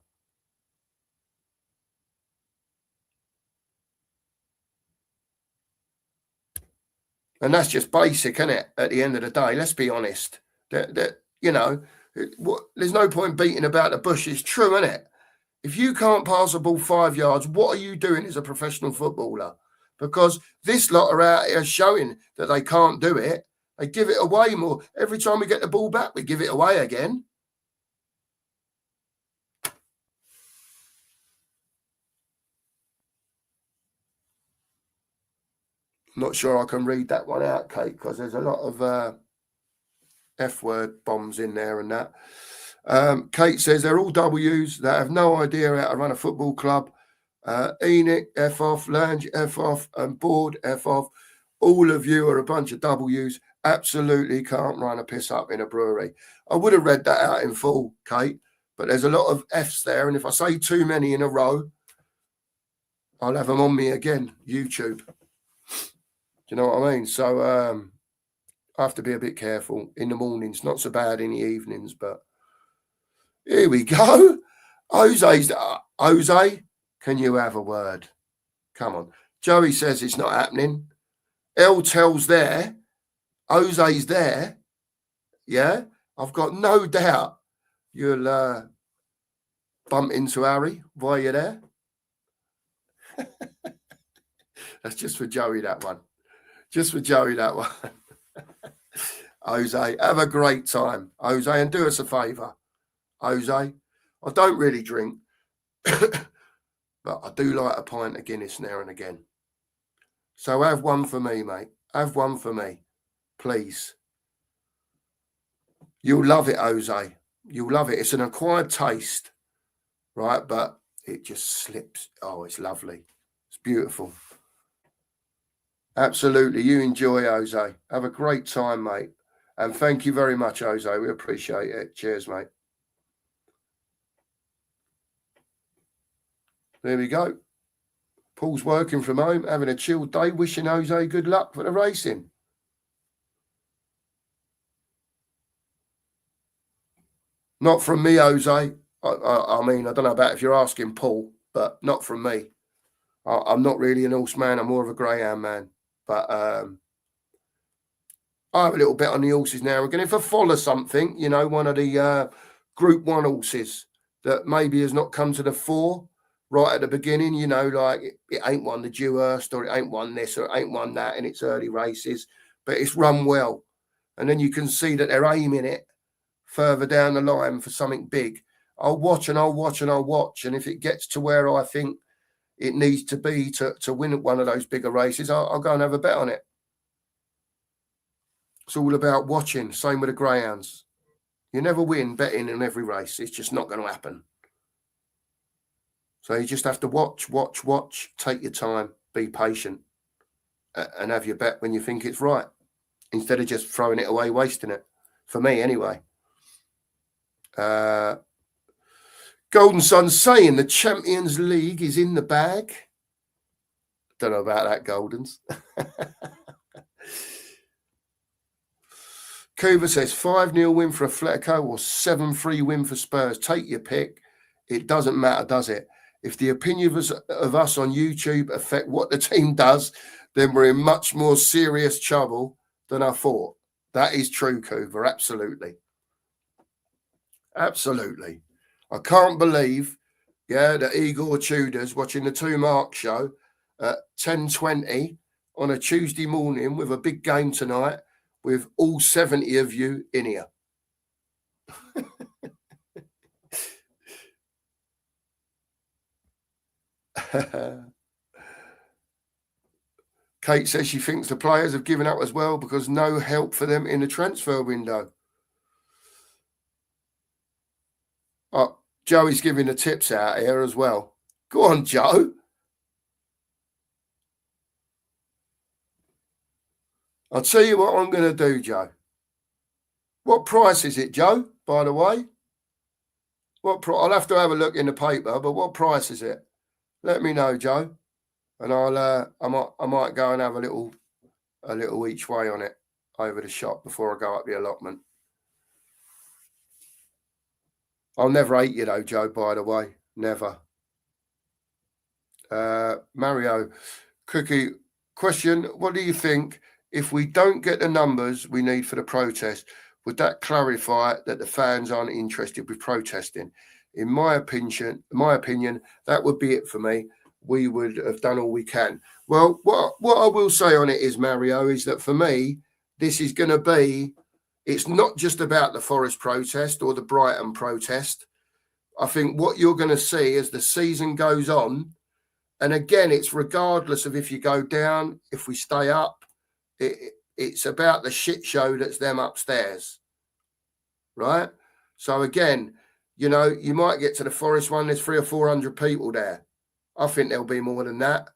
And that's just basic, isn't it? At the end of the day, let's be honest. That you know, there's no point beating about the bush. It's true, isn't it? If you can't pass a ball 5 yards, what are you doing as a professional footballer? Because this lot are out here showing that they can't do it. They give it away more. Every time we get the ball back, we give it away again. Not sure I can read that one out, Kate, because there's a lot of F-word bombs in there and that. Kate says they're all W's that have no idea how to run a football club. Enoch, F off, Lange, F off, and Board, F off. All of you are a bunch of W's. Absolutely can't run a piss up in a brewery. I would have read that out in full, Kate, but there's a lot of F's there. And if I say too many in a row, I'll have them on me again, YouTube. Do you know what I mean? So I have to be a bit careful in the mornings. Not so bad in the evenings, but here we go. Jose, can you have a word? Come on. Joey says it's not happening. El tells there. Jose's there. Yeah. I've got no doubt you'll bump into Harry while you're there. That's just for Joey, that one. Just for Joey, that one. Jose, have a great time. Jose, and do us a favour. Jose, I don't really drink, but I do like a pint of Guinness now and again. So have one for me, mate. Have one for me, please. You'll love it, Jose. You'll love it. It's an acquired taste, right? But it just slips. Oh, it's lovely. It's beautiful. Absolutely. You enjoy, Jose. Have a great time, mate. And thank you very much, Jose. We appreciate it. Cheers, mate. There we go. Paul's working from home, having a chill day, wishing Jose good luck for the racing. Not from me, Jose. I mean, I don't know about if you're asking Paul, but not from me. I'm not really an horse man. I'm more of a greyhound man. But I have a little bit on the horses now and again. If I follow something, you know, one of the Group 1 horses that maybe has not come to the fore right at the beginning, you know, like it ain't won the Dewhurst or it ain't won this or it ain't won that in its early races, but it's run well. And then you can see that they're aiming it further down the line for something big. I'll watch and I'll watch and I'll watch. And if it gets to where I think it needs to be to win one of those bigger races, I'll go and have a bet on it. It's all about watching. Same with the greyhounds. You never win betting in every race. It's just not going to happen. So you just have to watch, take your time, be patient, and have your bet when you think it's right, instead of just throwing it away, wasting it. For me, anyway. Golden Sun saying the Champions League is in the bag. Don't know about that, Goldens. Coover says 5-0 win for Atletico or 7-3 win for Spurs. Take your pick. It doesn't matter, does it? If the opinion of us on YouTube affect what the team does, then we're in much more serious trouble than I thought. That is true, Coover. Absolutely. Absolutely. I can't believe, that Igor Tudor's watching the Two Mark show at 10:20 on a Tuesday morning with a big game tonight with all 70 of you in here. Kate says she thinks the players have given up as well because no help for them in the transfer window. Oh, Joey's giving the tips out here as well. Go on, Joe. I'll tell you what I'm going to do, Joe. What price is it, Joe, by the way? I'll have to have a look in the paper, but what price is it? Let me know, Joe. And I might go and have a little each way on it over the shop before I go up the allotment. I'll never hate you though, Joe, by the way. Never. Mario Cookie, question, what do you think if we don't get the numbers we need for the protest, would that clarify that the fans aren't interested with protesting? In my opinion, that would be it for me. We would have done all we can. Well, what I will say on it is, Mario, is that for me, this is going to be, it's not just about the Forest protest or the Brighton protest. I think what you're going to see as the season goes on, and again, it's regardless of if you go down, if we stay up, it's about the shit show that's them upstairs, right? So again, you know, you might get to the Forest one, there's 300 or 400 people there. I think there'll be more than that.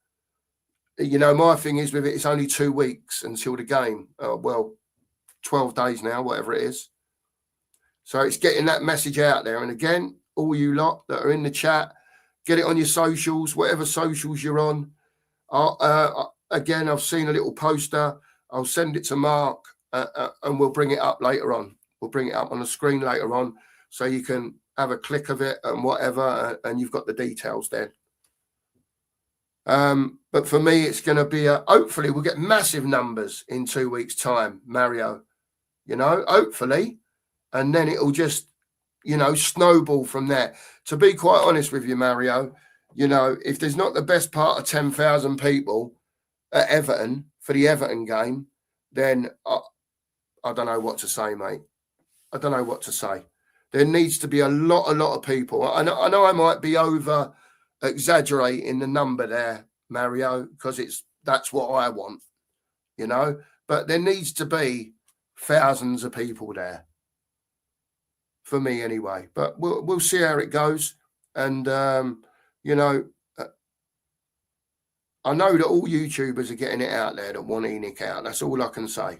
You know, my thing is with it, it's only 2 weeks until the game. Well, 12 days now, whatever it is. So it's getting that message out there. And again, all you lot that are in the chat, get it on your socials, whatever socials you're on. Again, I've seen a little poster. I'll send it to Mark and we'll bring it up later on. We'll bring it up on the screen later on so you can have a click of it and whatever, and you've got the details there. But for me, it's going to be hopefully we'll get massive numbers in 2 weeks' time, Mario, you know, hopefully. And then it'll just, you know, snowball from there. To be quite honest with you, Mario, you know, if there's not the best part of 10,000 people at Everton for the Everton game, then I don't know what to say, mate. I don't know what to say. There needs to be a lot of people. I know I might be over exaggerating the number there, Mario, because that's what I want, you know. But there needs to be thousands of people there, for me anyway. But we'll see how it goes. And you know, I know that all YouTubers are getting it out there that want ENIC out. That's all I can say.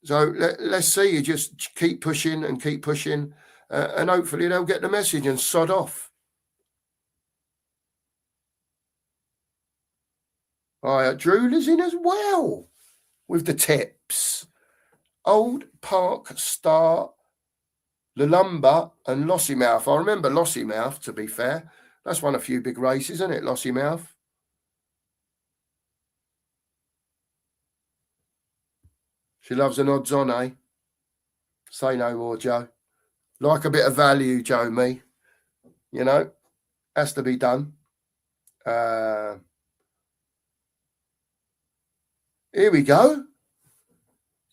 So let's see. You just keep pushing and keep pushing, and hopefully they'll get the message and sod off. All right, Drew is in as well with the tips. Old Park Star, Lalumba and Lossiemouth. I remember Lossiemouth, to be fair. That's won a few big races, isn't it, Lossiemouth? She loves an odds on, eh? Say no more, Joe. Like a bit of value, Joe, me. You know, has to be done. Here we go.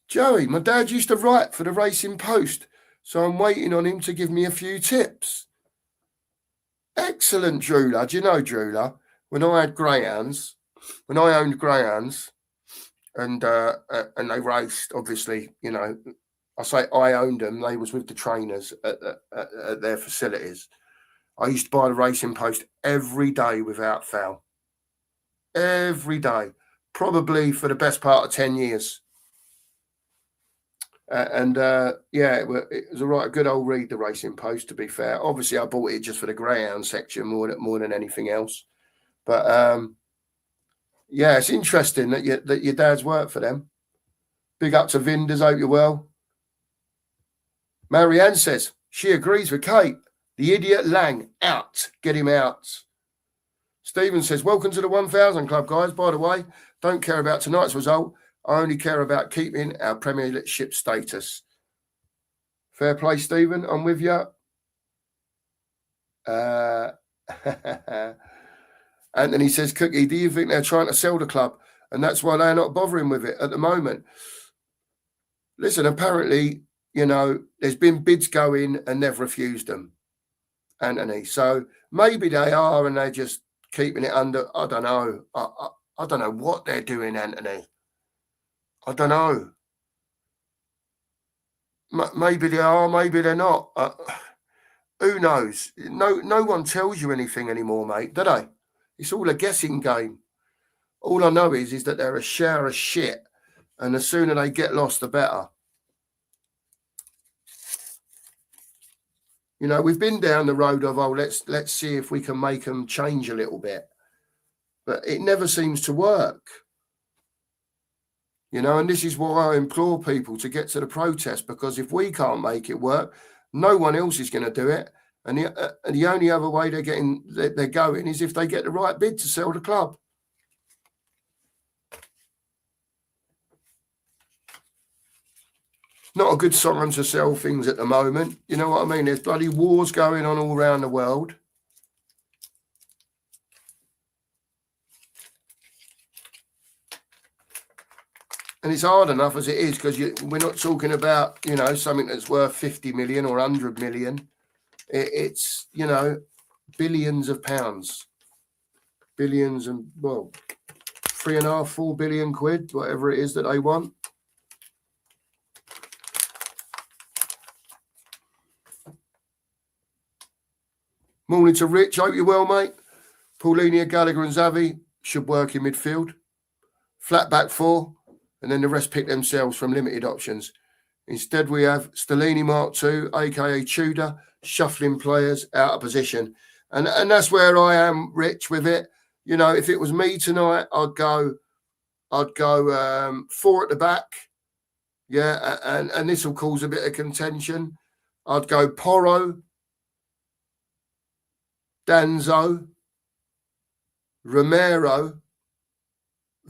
Joey, my dad used to write for the Racing Post, so I'm waiting on him to give me a few tips. Excellent, Drula. Do you know, Drula, when I had greyhounds, when I owned greyhounds, and they raced, obviously, you know, I say I owned them. They was with the trainers at their facilities. I used to buy the Racing Post every day without fail. Every day. Probably for the best part of 10 years. Yeah, it was a good old read, the Racing Post, to be fair. Obviously, I bought it just for the greyhound section more than anything else. But yeah, it's interesting that your dad's worked for them. Big up to Vinders, hope you're well. Marianne says she agrees with Kate. The idiot Lang, out. Get him out. Stephen says, welcome to the 1000 Club, guys. By the way, don't care about tonight's result. I only care about keeping our Premiership status. Fair play, Stephen. I'm with you. Anthony says, Cookie, do you think they're trying to sell the club and that's why they're not bothering with it at the moment? Listen, apparently, you know, there's been bids going and they've refused them, Anthony. So maybe they are and they're just keeping it under. I don't know. I don't know what they're doing, Anthony. I don't know. Maybe they are, maybe they're not. Who knows? No one tells you anything anymore, mate, do they? It's all a guessing game. All I know is that they're a shower of shit, and the sooner they get lost, the better. You know, we've been down the road of, let's see if we can make them change a little bit. But it never seems to work. You know, and this is why I implore people to get to the protest, because if we can't make it work, no one else is going to do it. And the only other way they're going is if they get the right bid to sell the club. not a good sign to sell things at the moment. You know what I mean? There's bloody wars going on all around the world. And it's hard enough as it is, because we're not talking about, you know, something that's worth 50 million or 100 million. It's, you know, billions of pounds. Billions and, well, 3.5, 4 billion quid, whatever it is that they want. Morning to Rich. Hope you're well, mate. Paulinia, Gallagher and Xavi should work in midfield. Flat back four, and then the rest pick themselves from limited options. Instead, we have Stellini Mark II, a.k.a. Tudor, shuffling players out of position. And that's where I am, Rich, with it. You know, if it was me tonight, I'd go 4 at the back. Yeah, and this will cause a bit of contention. I'd go Porro, Danzo, Romero,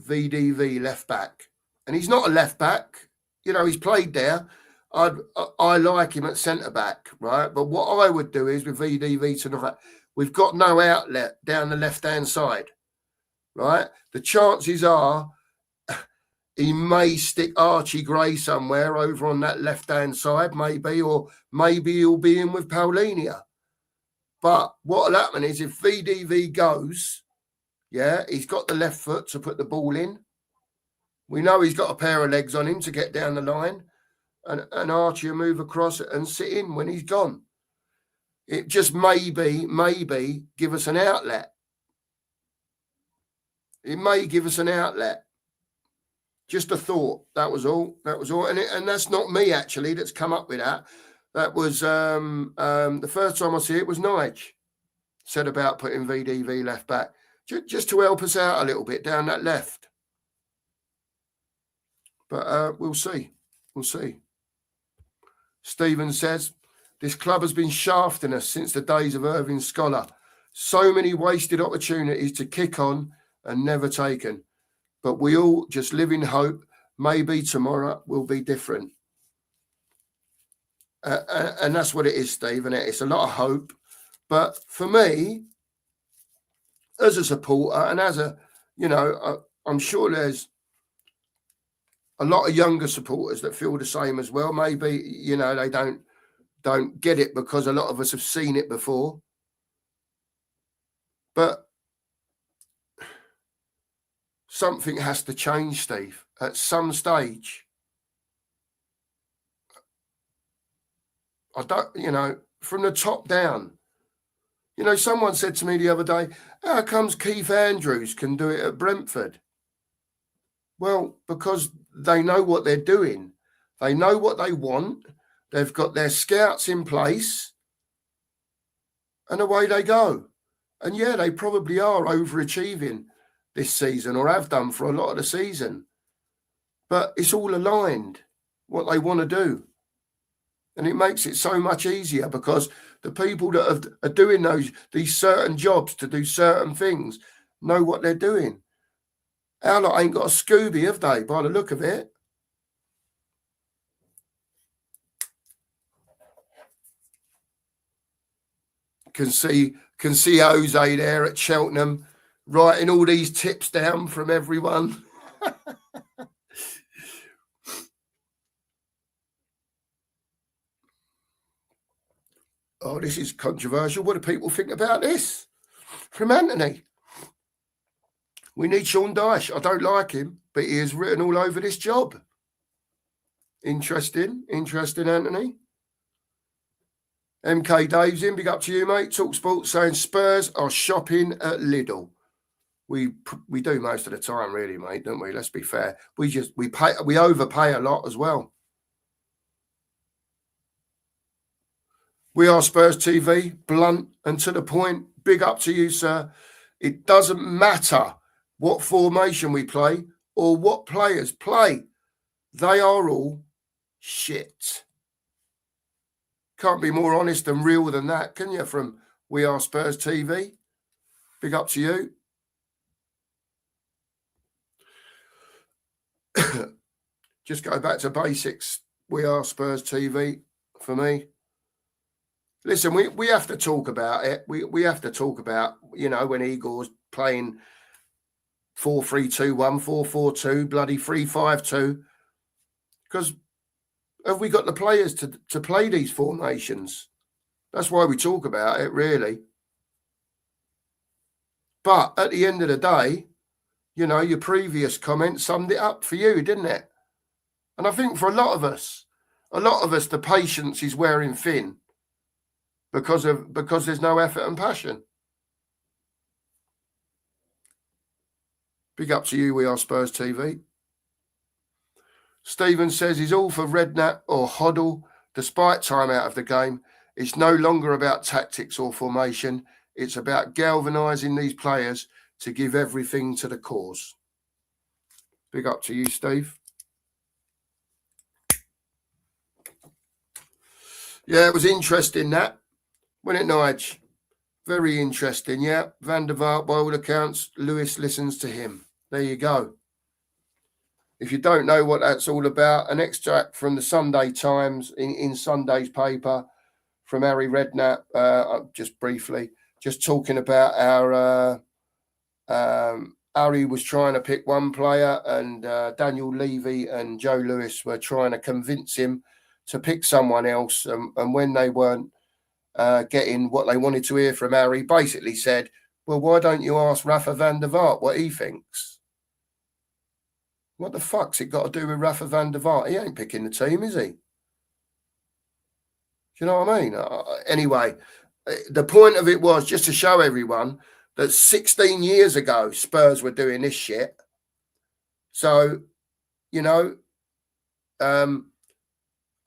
VDV left back. And he's not a left back. You know, he's played there. I like him at centre back, right? But what I would do is with VDV tonight, we've got no outlet down the left-hand side, right? The chances are he may stick Archie Gray somewhere over on that left-hand side, maybe, or maybe he'll be in with Paulinia. But what will happen is if VDV goes, yeah, he's got the left foot to put the ball in. We know he's got a pair of legs on him to get down the line. And Archie will move across and sit in when he's gone. It just maybe give us an outlet. It may give us an outlet. Just a thought. That was all. And that's not me, actually, that's come up with that. That was the first time I see it was Nige said about putting VDV left back. Just to help us out a little bit down that left. But we'll see. We'll see. Stephen says, this club has been shafting us since the days of Irving Scholar. So many wasted opportunities to kick on and never taken. But we all just live in hope. Maybe tomorrow will be different. And that's what it is, Stephen. It's a lot of hope. But for me, as a supporter and as a, you know, I'm sure there's a lot of younger supporters that feel the same as well. Maybe, you know, they don't get it because a lot of us have seen it before. But something has to change, Steve, at some stage. I don't, you know, from the top down. You know, someone said to me the other day, how comes Keith Andrews can do it at Brentford? Well, because they know what they're doing. They know what they want. They've got their scouts in place. And away they go. And yeah, they probably are overachieving this season, or have done for a lot of the season. But it's all aligned, what they want to do. And it makes it so much easier because the people that are doing these certain jobs to do certain things know what they're doing. Our lot ain't got a Scooby, have they, by the look of it? Can see Jose there at Cheltenham writing all these tips down from everyone. Oh, this is controversial. What do people think about this? From Anthony. We need Sean Dyche. I don't like him, but he is written all over this job. Interesting, Anthony. MK Dave's in. Big up to you, mate. Talk Sports saying Spurs are shopping at Lidl. We do most of the time, really, mate, don't we? Let's be fair. We overpay a lot as well. We are Spurs TV, blunt and to the point. Big up to you, sir. It doesn't matter what formation we play or what players play. They are all shit. Can't be more honest and real than that, can you, from We Are Spurs TV? Big up to you. Just go back to basics, We Are Spurs TV for me. Listen, we have to talk about it. We have to talk about, when Igor's playing 4-3-2-1, 4-4-2, bloody 3-5-2. Because have we got the players to play these formations? That's why we talk about it, really. But at the end of the day, your previous comment summed it up for you, didn't it? And I think for a lot of us, the patience is wearing thin because there's no effort and passion. Big up to you, We Are Spurs TV. Stephen says he's all for Redknapp or Hoddle, despite time out of the game. It's no longer about tactics or formation. It's about galvanising these players to give everything to the cause. Big up to you, Steve. Yeah, it was interesting, that. Wasn't it, Nige? Very interesting, yeah. Van der Vaart, by all accounts, Lewis listens to him. There you go. If you don't know what that's all about, an extract from the Sunday Times in Sunday's paper from Harry Redknapp, just briefly, just talking about our Harry was trying to pick one player and Daniel Levy and Joe Lewis were trying to convince him to pick someone else. And when they weren't getting what they wanted to hear from Harry, basically said, well, why don't you ask Rafa van der Vaart what he thinks? What the fuck's it got to do with Rafa van der Vaart? He ain't picking the team, is he? Do you know what I mean? Anyway, the point of it was just to show everyone that 16 years ago, Spurs were doing this shit. So,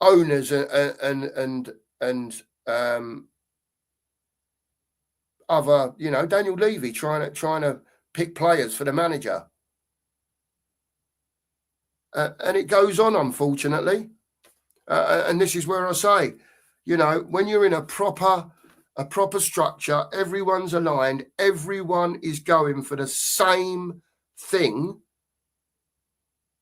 owners and other, Daniel Levy trying to pick players for the manager. And it goes on, unfortunately. And this is where I say, when you're in a proper structure, everyone's aligned, everyone is going for the same thing,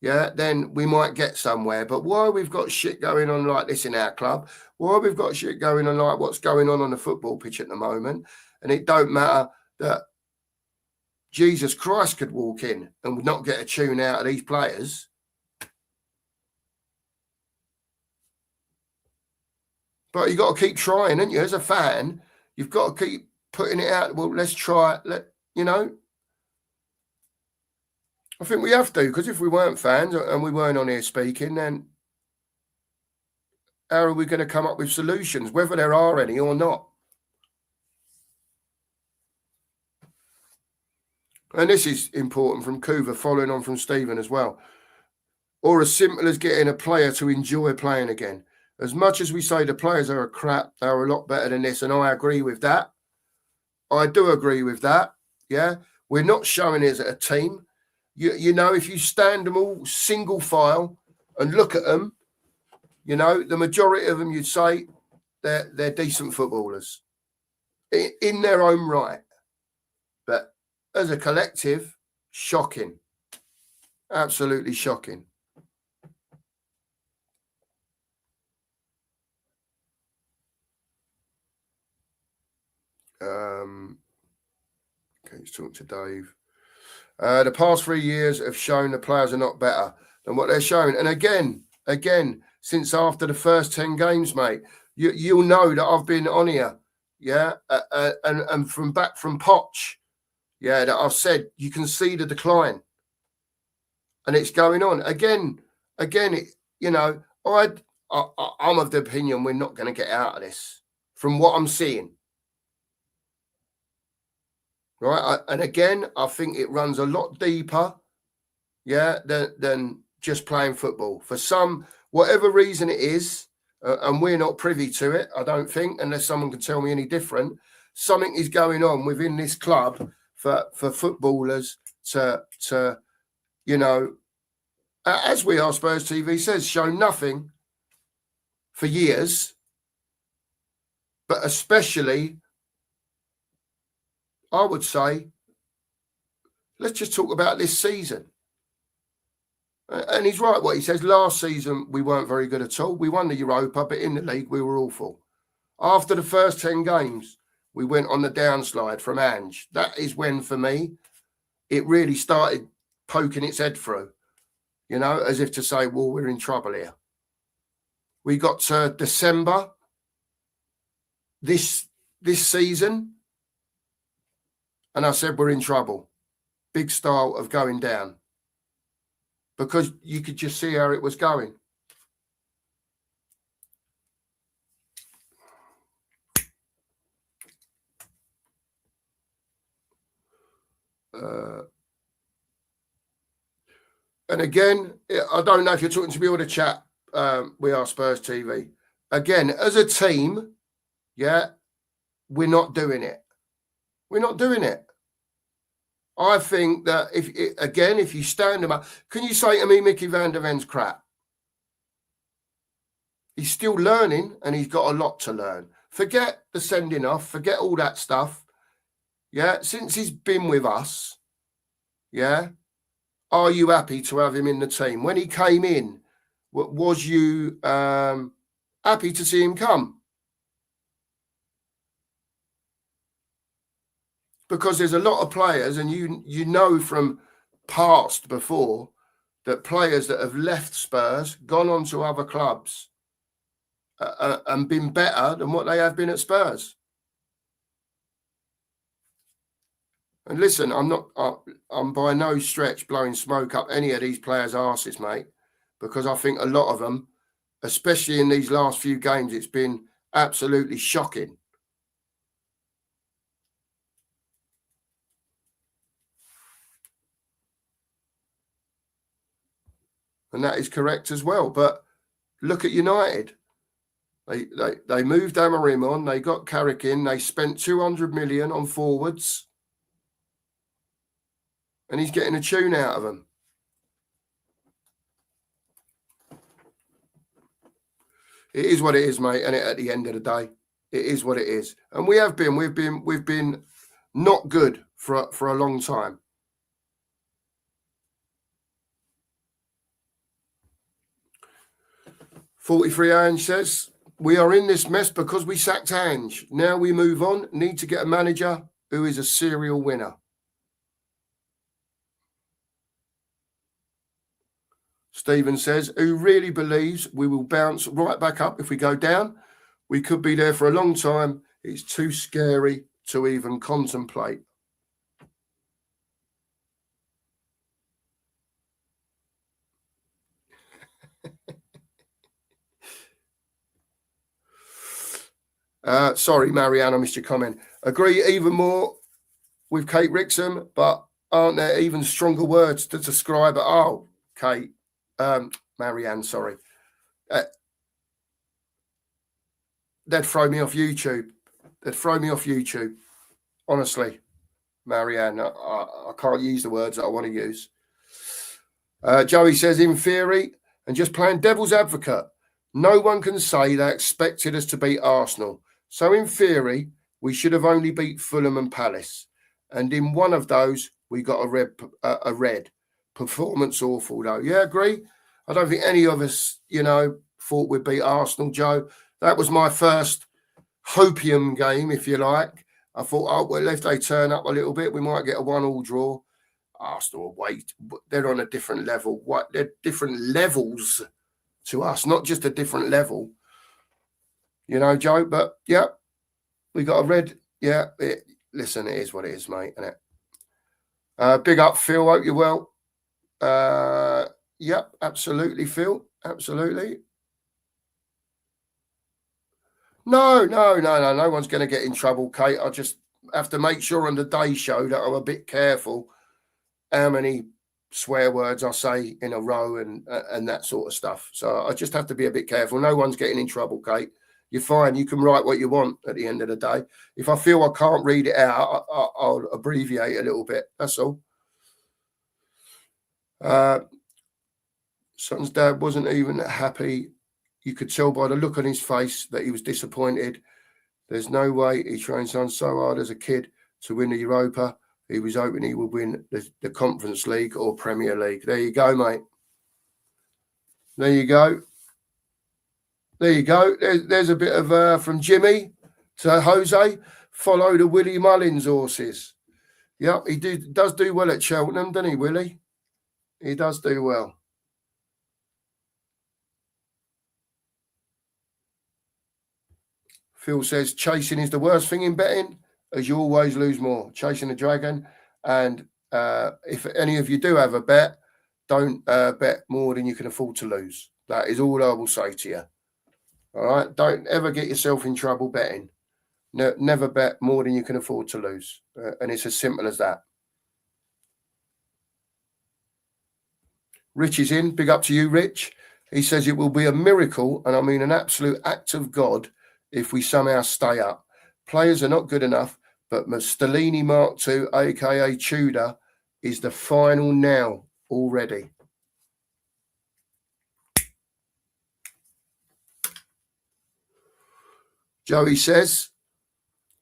then we might get somewhere. But why we've got shit going on like this in our club, why we've got shit going on like what's going on the football pitch at the moment, and it don't matter that Jesus Christ could walk in and would not get a tune out of these players. But you've got to keep trying, haven't you? As a fan, you've got to keep putting it out. Well, let's try it. I think we have to, because if we weren't fans and we weren't on here speaking, then how are we going to come up with solutions, whether there are any or not? And this is important from Kuva, following on from Stephen as well. Or as simple as getting a player to enjoy playing again. As much as we say the players are a crap, they're a lot better than this, and I agree with that. I do agree with that, yeah? We're not showing it as a team. If you stand them all single file and look at them, the majority of them, you'd say they're decent footballers in their own right. But as a collective, shocking. Absolutely shocking. Okay, let's talk to Dave. The past 3 years have shown the players are not better than what they're showing. And again, since after the first 10 games, mate, you'll know that I've been on here, and from Poch, that I've said you can see the decline, and it's going on again. I'm of the opinion we're not going to get out of this from what I'm seeing. Right, and again, I think it runs a lot deeper, than just playing football. For some, whatever reason it is, and we're not privy to it, I don't think, unless someone can tell me any different. Something is going on within this club for footballers to as We Are Spurs TV says, show nothing for years, but especially, I would say, let's just talk about this season. And he's right what he says. Last season, we weren't very good at all. We won the Europa, but in the league, we were awful. After the first 10 games, we went on the downslide from Ange. That is when, for me, it really started poking its head through, as if to say, well, we're in trouble here. We got to December this season, and I said, we're in trouble. Big style of going down. Because you could just see how it was going. And again, I don't know if you're talking to me or the chat. We are Spurs TV. Again, as a team, we're not doing it. We're not doing it. I think that if you stand them up, can you say to me Mickey van der Ven's crap? He's still learning and he's got a lot to learn. Forget the sending off, forget all that stuff. Since he's been with us, are you happy to have him in the team? When he came in, was you happy to see him come? Because there's a lot of players, and you know from past before, that players that have left Spurs, gone on to other clubs, and been better than what they have been at Spurs. And listen, I'm by no stretch blowing smoke up any of these players' arses, mate, because I think a lot of them, especially in these last few games, it's been absolutely shocking. And that is correct as well. But look at United. They moved Amorim on. They got Carrick in. They spent 200 million on forwards. And he's getting a tune out of them. It is what it is, mate. And at the end of the day, it is what it is. And we've been not good for a long time. "43 Ange says, we are in this mess because we sacked Ange. Now we move on. Need to get a manager who is a serial winner." Stephen says, "Who really believes we will bounce right back up if we go down? We could be there for a long time. It's too scary to even contemplate." Sorry, Marianne, I missed your comment. "Agree even more with Kate Rixham, but aren't there even stronger words to describe it?" Oh, Kate, Marianne, sorry. They'd throw me off YouTube. Honestly, Marianne, I can't use the words that I want to use. Joey says, "In theory, and just playing devil's advocate, no one can say they expected us to beat Arsenal. So in theory, we should have only beat Fulham and Palace. And in one of those, we got a red. Performance awful, though." Yeah, agree. I don't think any of us, thought we'd beat Arsenal, Joe. That was my first hopium game, if you like. I thought, oh, well, if they turn up a little bit, we might get a 1-1 draw. Arsenal, wait, they're on a different level. They're different levels to us, not just a different level. Joe, but yeah, we got a red. Yeah, listen, it is what it is, mate, isn't it? Big up, Phil. Hope you're well. Yep, absolutely, Phil. Absolutely. No. No one's going to get in trouble, Kate. I just have to make sure on the day show that I'm a bit careful how many swear words I say in a row and that sort of stuff. So I just have to be a bit careful. No one's getting in trouble, Kate. You're fine. You can write what you want at the end of the day. If I feel I can't read it out, I'll abbreviate a little bit. That's all. Son's dad wasn't even happy. You could tell by the look on his face that he was disappointed. There's no way he trained son so hard as a kid to win the Europa. He was hoping he would win the Conference League or Premier League. There you go, mate. There you go. There you go. There's a bit of from Jimmy to Jose. Follow the Willie Mullins horses. Yep, he does do well at Cheltenham, doesn't he, Willie? He does do well. Phil says chasing is the worst thing in betting, as you always lose more. Chasing the dragon. And if any of you do have a bet, don't bet more than you can afford to lose. That is all I will say to you. All right? Don't ever get yourself in trouble betting. No, never bet more than you can afford to lose. And it's as simple as that. Rich is in. Big up to you, Rich. He says it will be a miracle, and I mean an absolute act of God, if we somehow stay up. Players are not good enough, but Stellini Mark II, a.k.a. Tudor, is the final now already. Joey says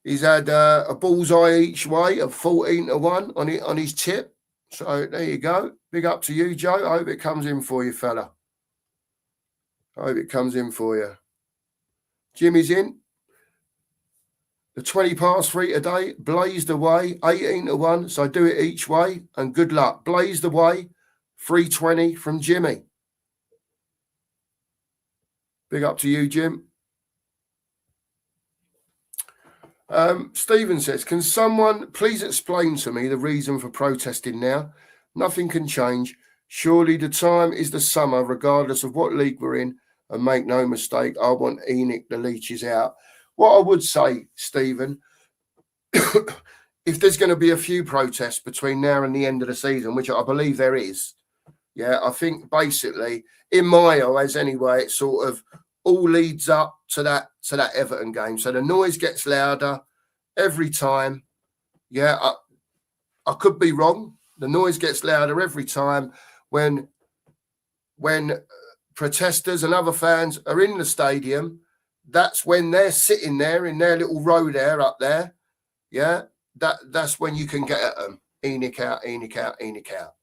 he's had a bullseye each way of 14-1 on his tip. So there you go. Big up to you, Joe. I hope it comes in for you, fella. I hope it comes in for you. Jimmy's in. The 20 past 3 today, blazed away, 18-1. So do it each way and good luck. Blazed away, 320 from Jimmy. Big up to you, Jim. Stephen says, can someone please explain to me the reason for protesting now? Nothing can change. Surely the time is the summer, regardless of what league we're in. And make no mistake, I want Enoch the Leeches out. What I would say, Stephen, if there's going to be a few protests between now and the end of the season, which I believe there is, yeah, I think basically, in my eyes anyway, it sort of all leads up to that Everton game. So the noise gets louder every time. Yeah, I could be wrong. The noise gets louder every time when protesters and other fans are in the stadium. That's when they're sitting there in their little row there up there. Yeah, that's when you can get at them. Enoch out, Enoch out, Enoch out.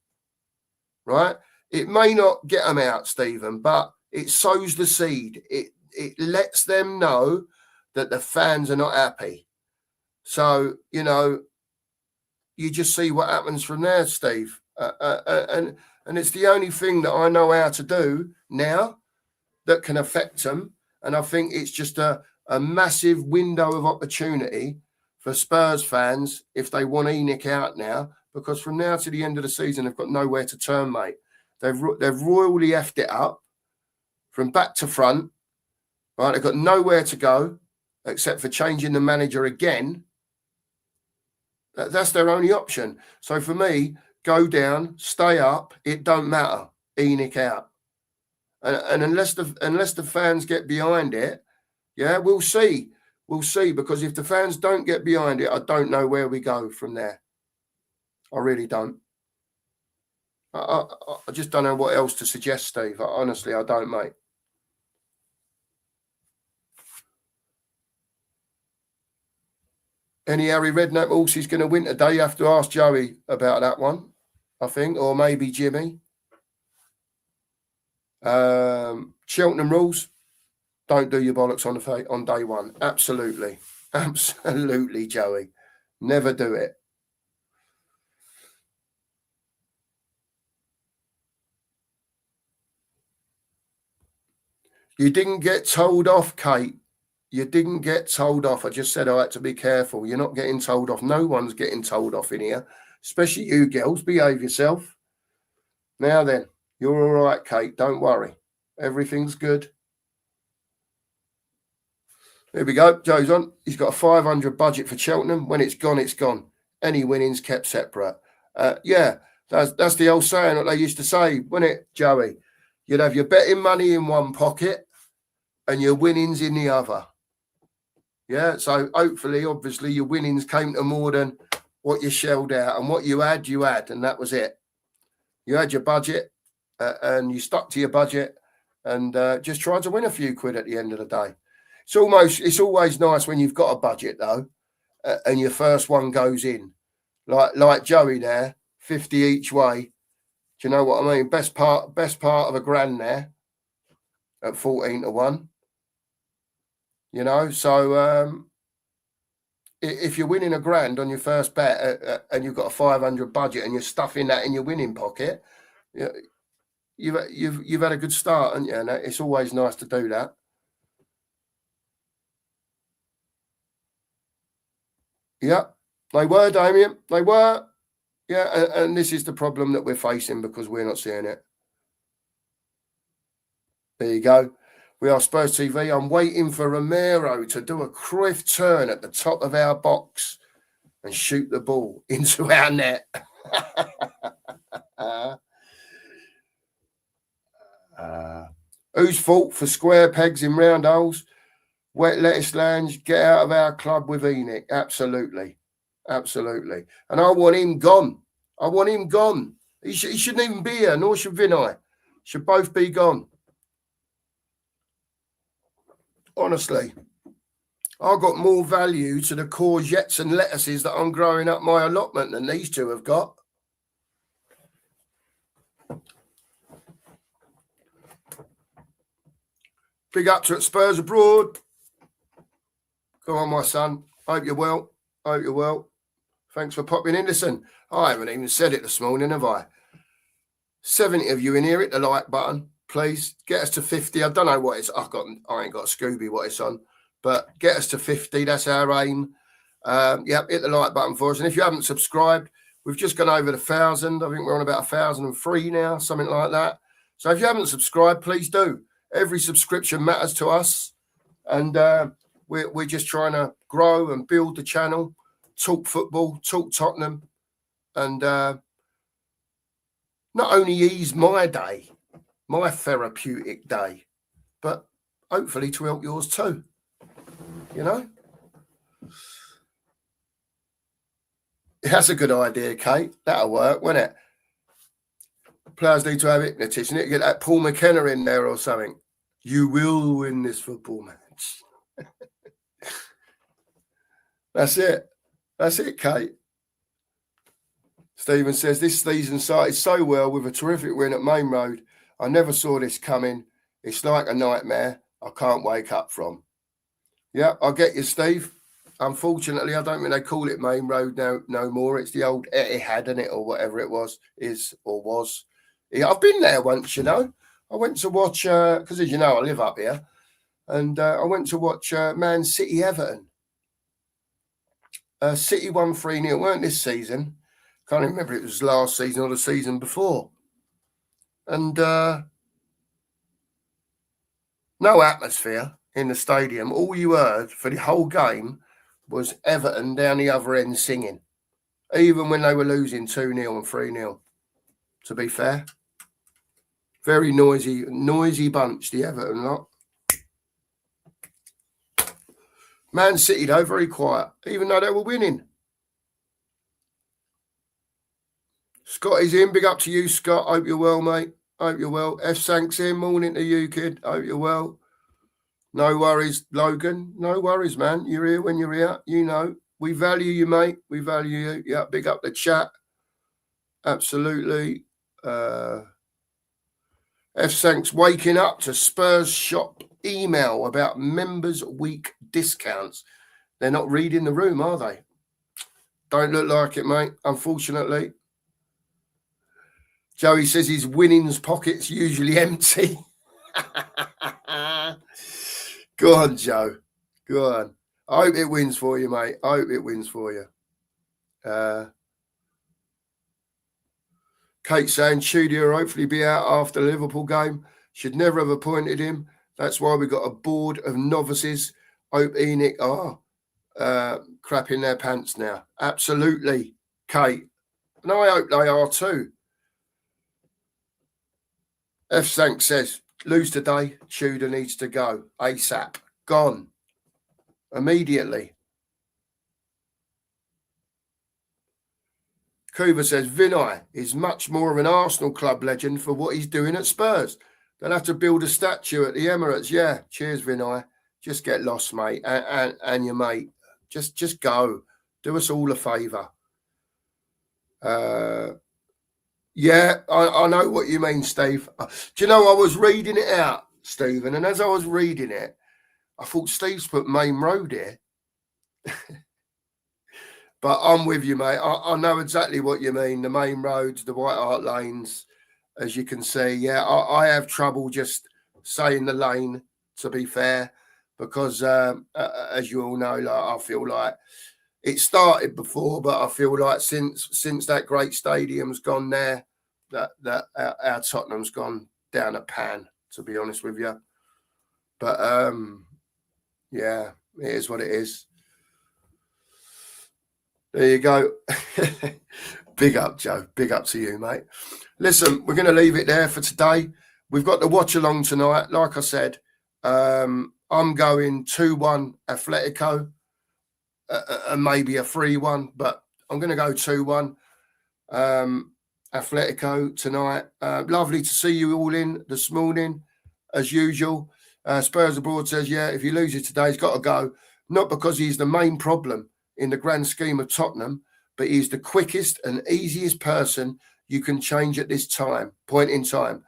Right? It may not get them out, Stephen, but it sows the seed. It lets them know that the fans are not happy. So, you just see what happens from there, Steve. And it's the only thing that I know how to do now that can affect them. And I think it's just a massive window of opportunity for Spurs fans if they want Enoch out now, because from now to the end of the season, they've got nowhere to turn, mate. They've royally effed it up from back to front. Right, they've got nowhere to go except for changing the manager again. That's their only option. So for me, go down, stay up. It don't matter. Enoch out. And unless the fans get behind it, yeah, we'll see. We'll see, because if the fans don't get behind it, I don't know where we go from there. I really don't. I just don't know what else to suggest, Steve. Honestly, I don't, mate. Any Harry Redknapp horse is going to win today? You have to ask Joey about that one, I think, or maybe Jimmy. Cheltenham rules, don't do your bollocks on day one. Absolutely. Absolutely, Joey. Never do it. You didn't get told off, Kate. You didn't get told off. I just said I had to be careful. You're not getting told off. No one's getting told off in here, especially you girls. Behave yourself. Now then, you're all right, Kate. Don't worry. Everything's good. There we go. Joe's on. He's got a 500 budget for Cheltenham. When it's gone, it's gone. Any winnings kept separate. Yeah, that's the old saying that they used to say, wasn't it, Joey? You'd have your betting money in one pocket and your winnings in the other. Yeah, so hopefully, obviously, your winnings came to more than what you shelled out, and what you had, and that was it. You had your budget, and you stuck to your budget, and just tried to win a few quid at the end of the day. It's always nice when you've got a budget though, and your first one goes in, like Joey there, 50 each way. Do you know what I mean? Best part of a grand there. at 14-1. You know, so if you're winning £1,000 on your first bet and you've got a 500 budget and you're stuffing that in your winning pocket, you've had a good start, haven't you? And it's always nice to do that. Yeah, they were, Damien. They were. Yeah, and this is the problem that we're facing because we're not seeing it. There you go. We are Spurs TV. I'm waiting for Romero to do a Cruyff turn at the top of our box and shoot the ball into our net. Whose fault for square pegs in round holes? Wet lettuce lounge, get out of our club with Enoch. Absolutely. Absolutely. And I want him gone. I want him gone. He shouldn't even be here, nor should Vinay. Should both be gone. Honestly, I've got more value to the courgettes and lettuces that I'm growing up my allotment than these two have got. Big up to Spurs abroad. Go on, my son. Hope you're well. Hope you're well. Thanks for popping in. Listen, I haven't even said it this morning, have I? 70 of you in here, hit the like button. Please get us to 50. I don't know what it's. I ain't got Scooby what it's on, but get us to 50. That's our aim. Hit the like button for us. And if you haven't subscribed, we've just gone over 1,000. I think we're on about 1,003 now, something like that. So if you haven't subscribed, please do. Every subscription matters to us, and we're just trying to grow and build the channel, talk football, talk Tottenham, and not only ease my day, my therapeutic day, but hopefully to help yours too. You know? That's a good idea, Kate. That'll work, won't it? Players need to have hypnotism. Get that Paul McKenna in there or something. You will win this football match. That's it. That's it, Kate. Stephen says, this season started so well with a terrific win at Main Road. I never saw this coming. It's like a nightmare I can't wake up from. Yeah, I get you, Steve. Unfortunately, I don't think they call it Main Road no more. It's the old Etihad, isn't it, or whatever it was. Yeah, I've been there once, you know. I went to watch, because as you know, I live up here, and I went to watch Man City Everton. City won 3-0, weren't this season? Can't remember if it was last season or the season before. And no atmosphere in the stadium. All you heard for the whole game was Everton down the other end singing, even when they were losing 2-0 and 3-0, to be fair. Very noisy bunch, the Everton lot. Man City, though, very quiet, even though they were winning. Scott is in. Big up to you, Scott. Hope you're well, mate. Hope you're well. F. Sank's in. Morning to you, kid. Hope you're well. No worries, Logan. No worries, man. You're here when you're here. You know, we value you, mate. We value you. Yeah, big up the chat. Absolutely. F. Sank's waking up to Spurs shop email about members week discounts. They're not reading the room, are they? Don't look like it, mate, unfortunately. Joey says his winnings pocket's usually empty. Go on, Joe. Go on. I hope it wins for you, mate. I hope it wins for you. Kate saying Tudor will hopefully be out after the Liverpool game. Should never have appointed him. That's why we got a board of novices. Hope Enoch are crapping their pants now. Absolutely, Kate. And I hope they are too. F. Sank says, lose today, Tudor needs to go. ASAP. Gone. Immediately. Kuba says, Vinay is much more of an Arsenal club legend for what he's doing at Spurs. They'll have to build a statue at the Emirates. Yeah, cheers, Vinay. Just get lost, mate, and your mate. Just go. Do us all a favour. Yeah, I know what you mean, Steve. Do you know, I was reading it out Stephen. And as I was reading it, I thought Steve's put Main Road here. But I'm with you, mate. I know exactly what you mean. The main roads, the White Hart lanes, as you can see. Yeah, I have trouble just saying the lane, to be fair, because as you all know, like, I feel like it started before, but I feel like since that great stadium's gone there, that our Tottenham's gone down a pan, to be honest with you. But yeah, it is what it is. There you go. Big up, Joe. Big up to you, mate. Listen, we're going to leave it there for today. We've got the watch along tonight. Like I said, I'm going 2-1 Atletico, and maybe a 3-1, but I'm going to go 2-1 Atletico tonight. Lovely to see you all in this morning, as usual. Spurs Abroad says, yeah, if he loses today, he's got to go. Not because he's the main problem in the grand scheme of Tottenham, but he's the quickest and easiest person you can change at this point in time.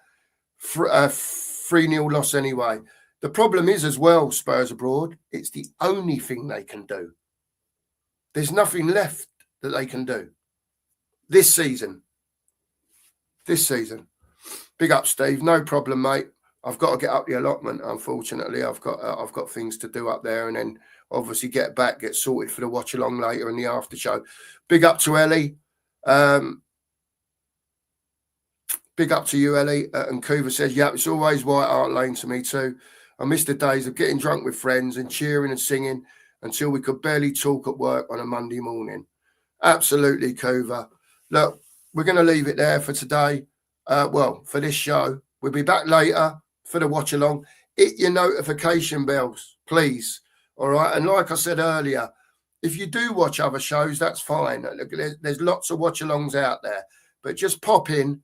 3-0 loss anyway. The problem is as well, Spurs Abroad, it's the only thing they can do. There's nothing left that they can do this season. Big up, Steve. No problem, mate. I've got to get up the allotment, unfortunately. I've got things to do up there, and then obviously get sorted for the watch along later in the after show. Big up to Ellie. Big up to you, Ellie. And Coover says, yeah, it's always White Hart Lane to me too. I miss the days of getting drunk with friends and cheering and singing until we could barely talk at work on a Monday morning. Absolutely, Coover. Look, we're going to leave it there for today. For this show. We'll be back later for the watch along. Hit your notification bells, please. All right. And like I said earlier, if you do watch other shows, that's fine. Look, there's lots of watch alongs out there, but just pop in,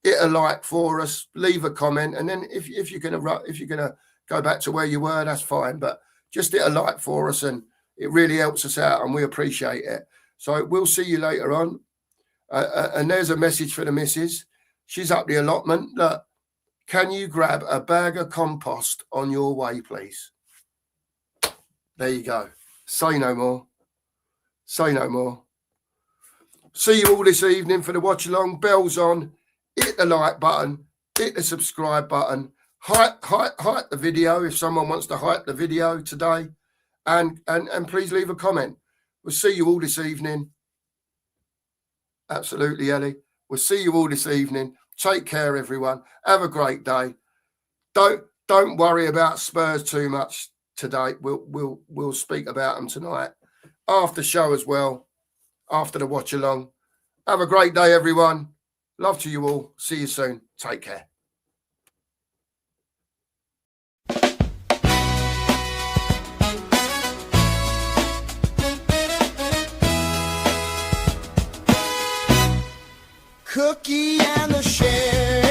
hit a like for us, leave a comment. And then if you're going to go back to where you were, that's fine. But just hit a like for us, and it really helps us out, and we appreciate it. So we'll see you later on. And there's a message for the missus. She's up the allotment. Look, can you grab a bag of compost on your way, please? There you go. Say no more. Say no more. See you all this evening for the watch along. Bells on. Hit the like button. Hit the subscribe button. Hype the video if someone wants to hype the video today. And please leave a comment. We'll see you all this evening. Absolutely, Ellie. We'll see you all this evening. Take care, everyone. Have a great day. Don't worry about Spurs too much today. We'll speak about them tonight. After show as well. After the watch along. Have a great day, everyone. Love to you all. See you soon. Take care. Cookie and the share.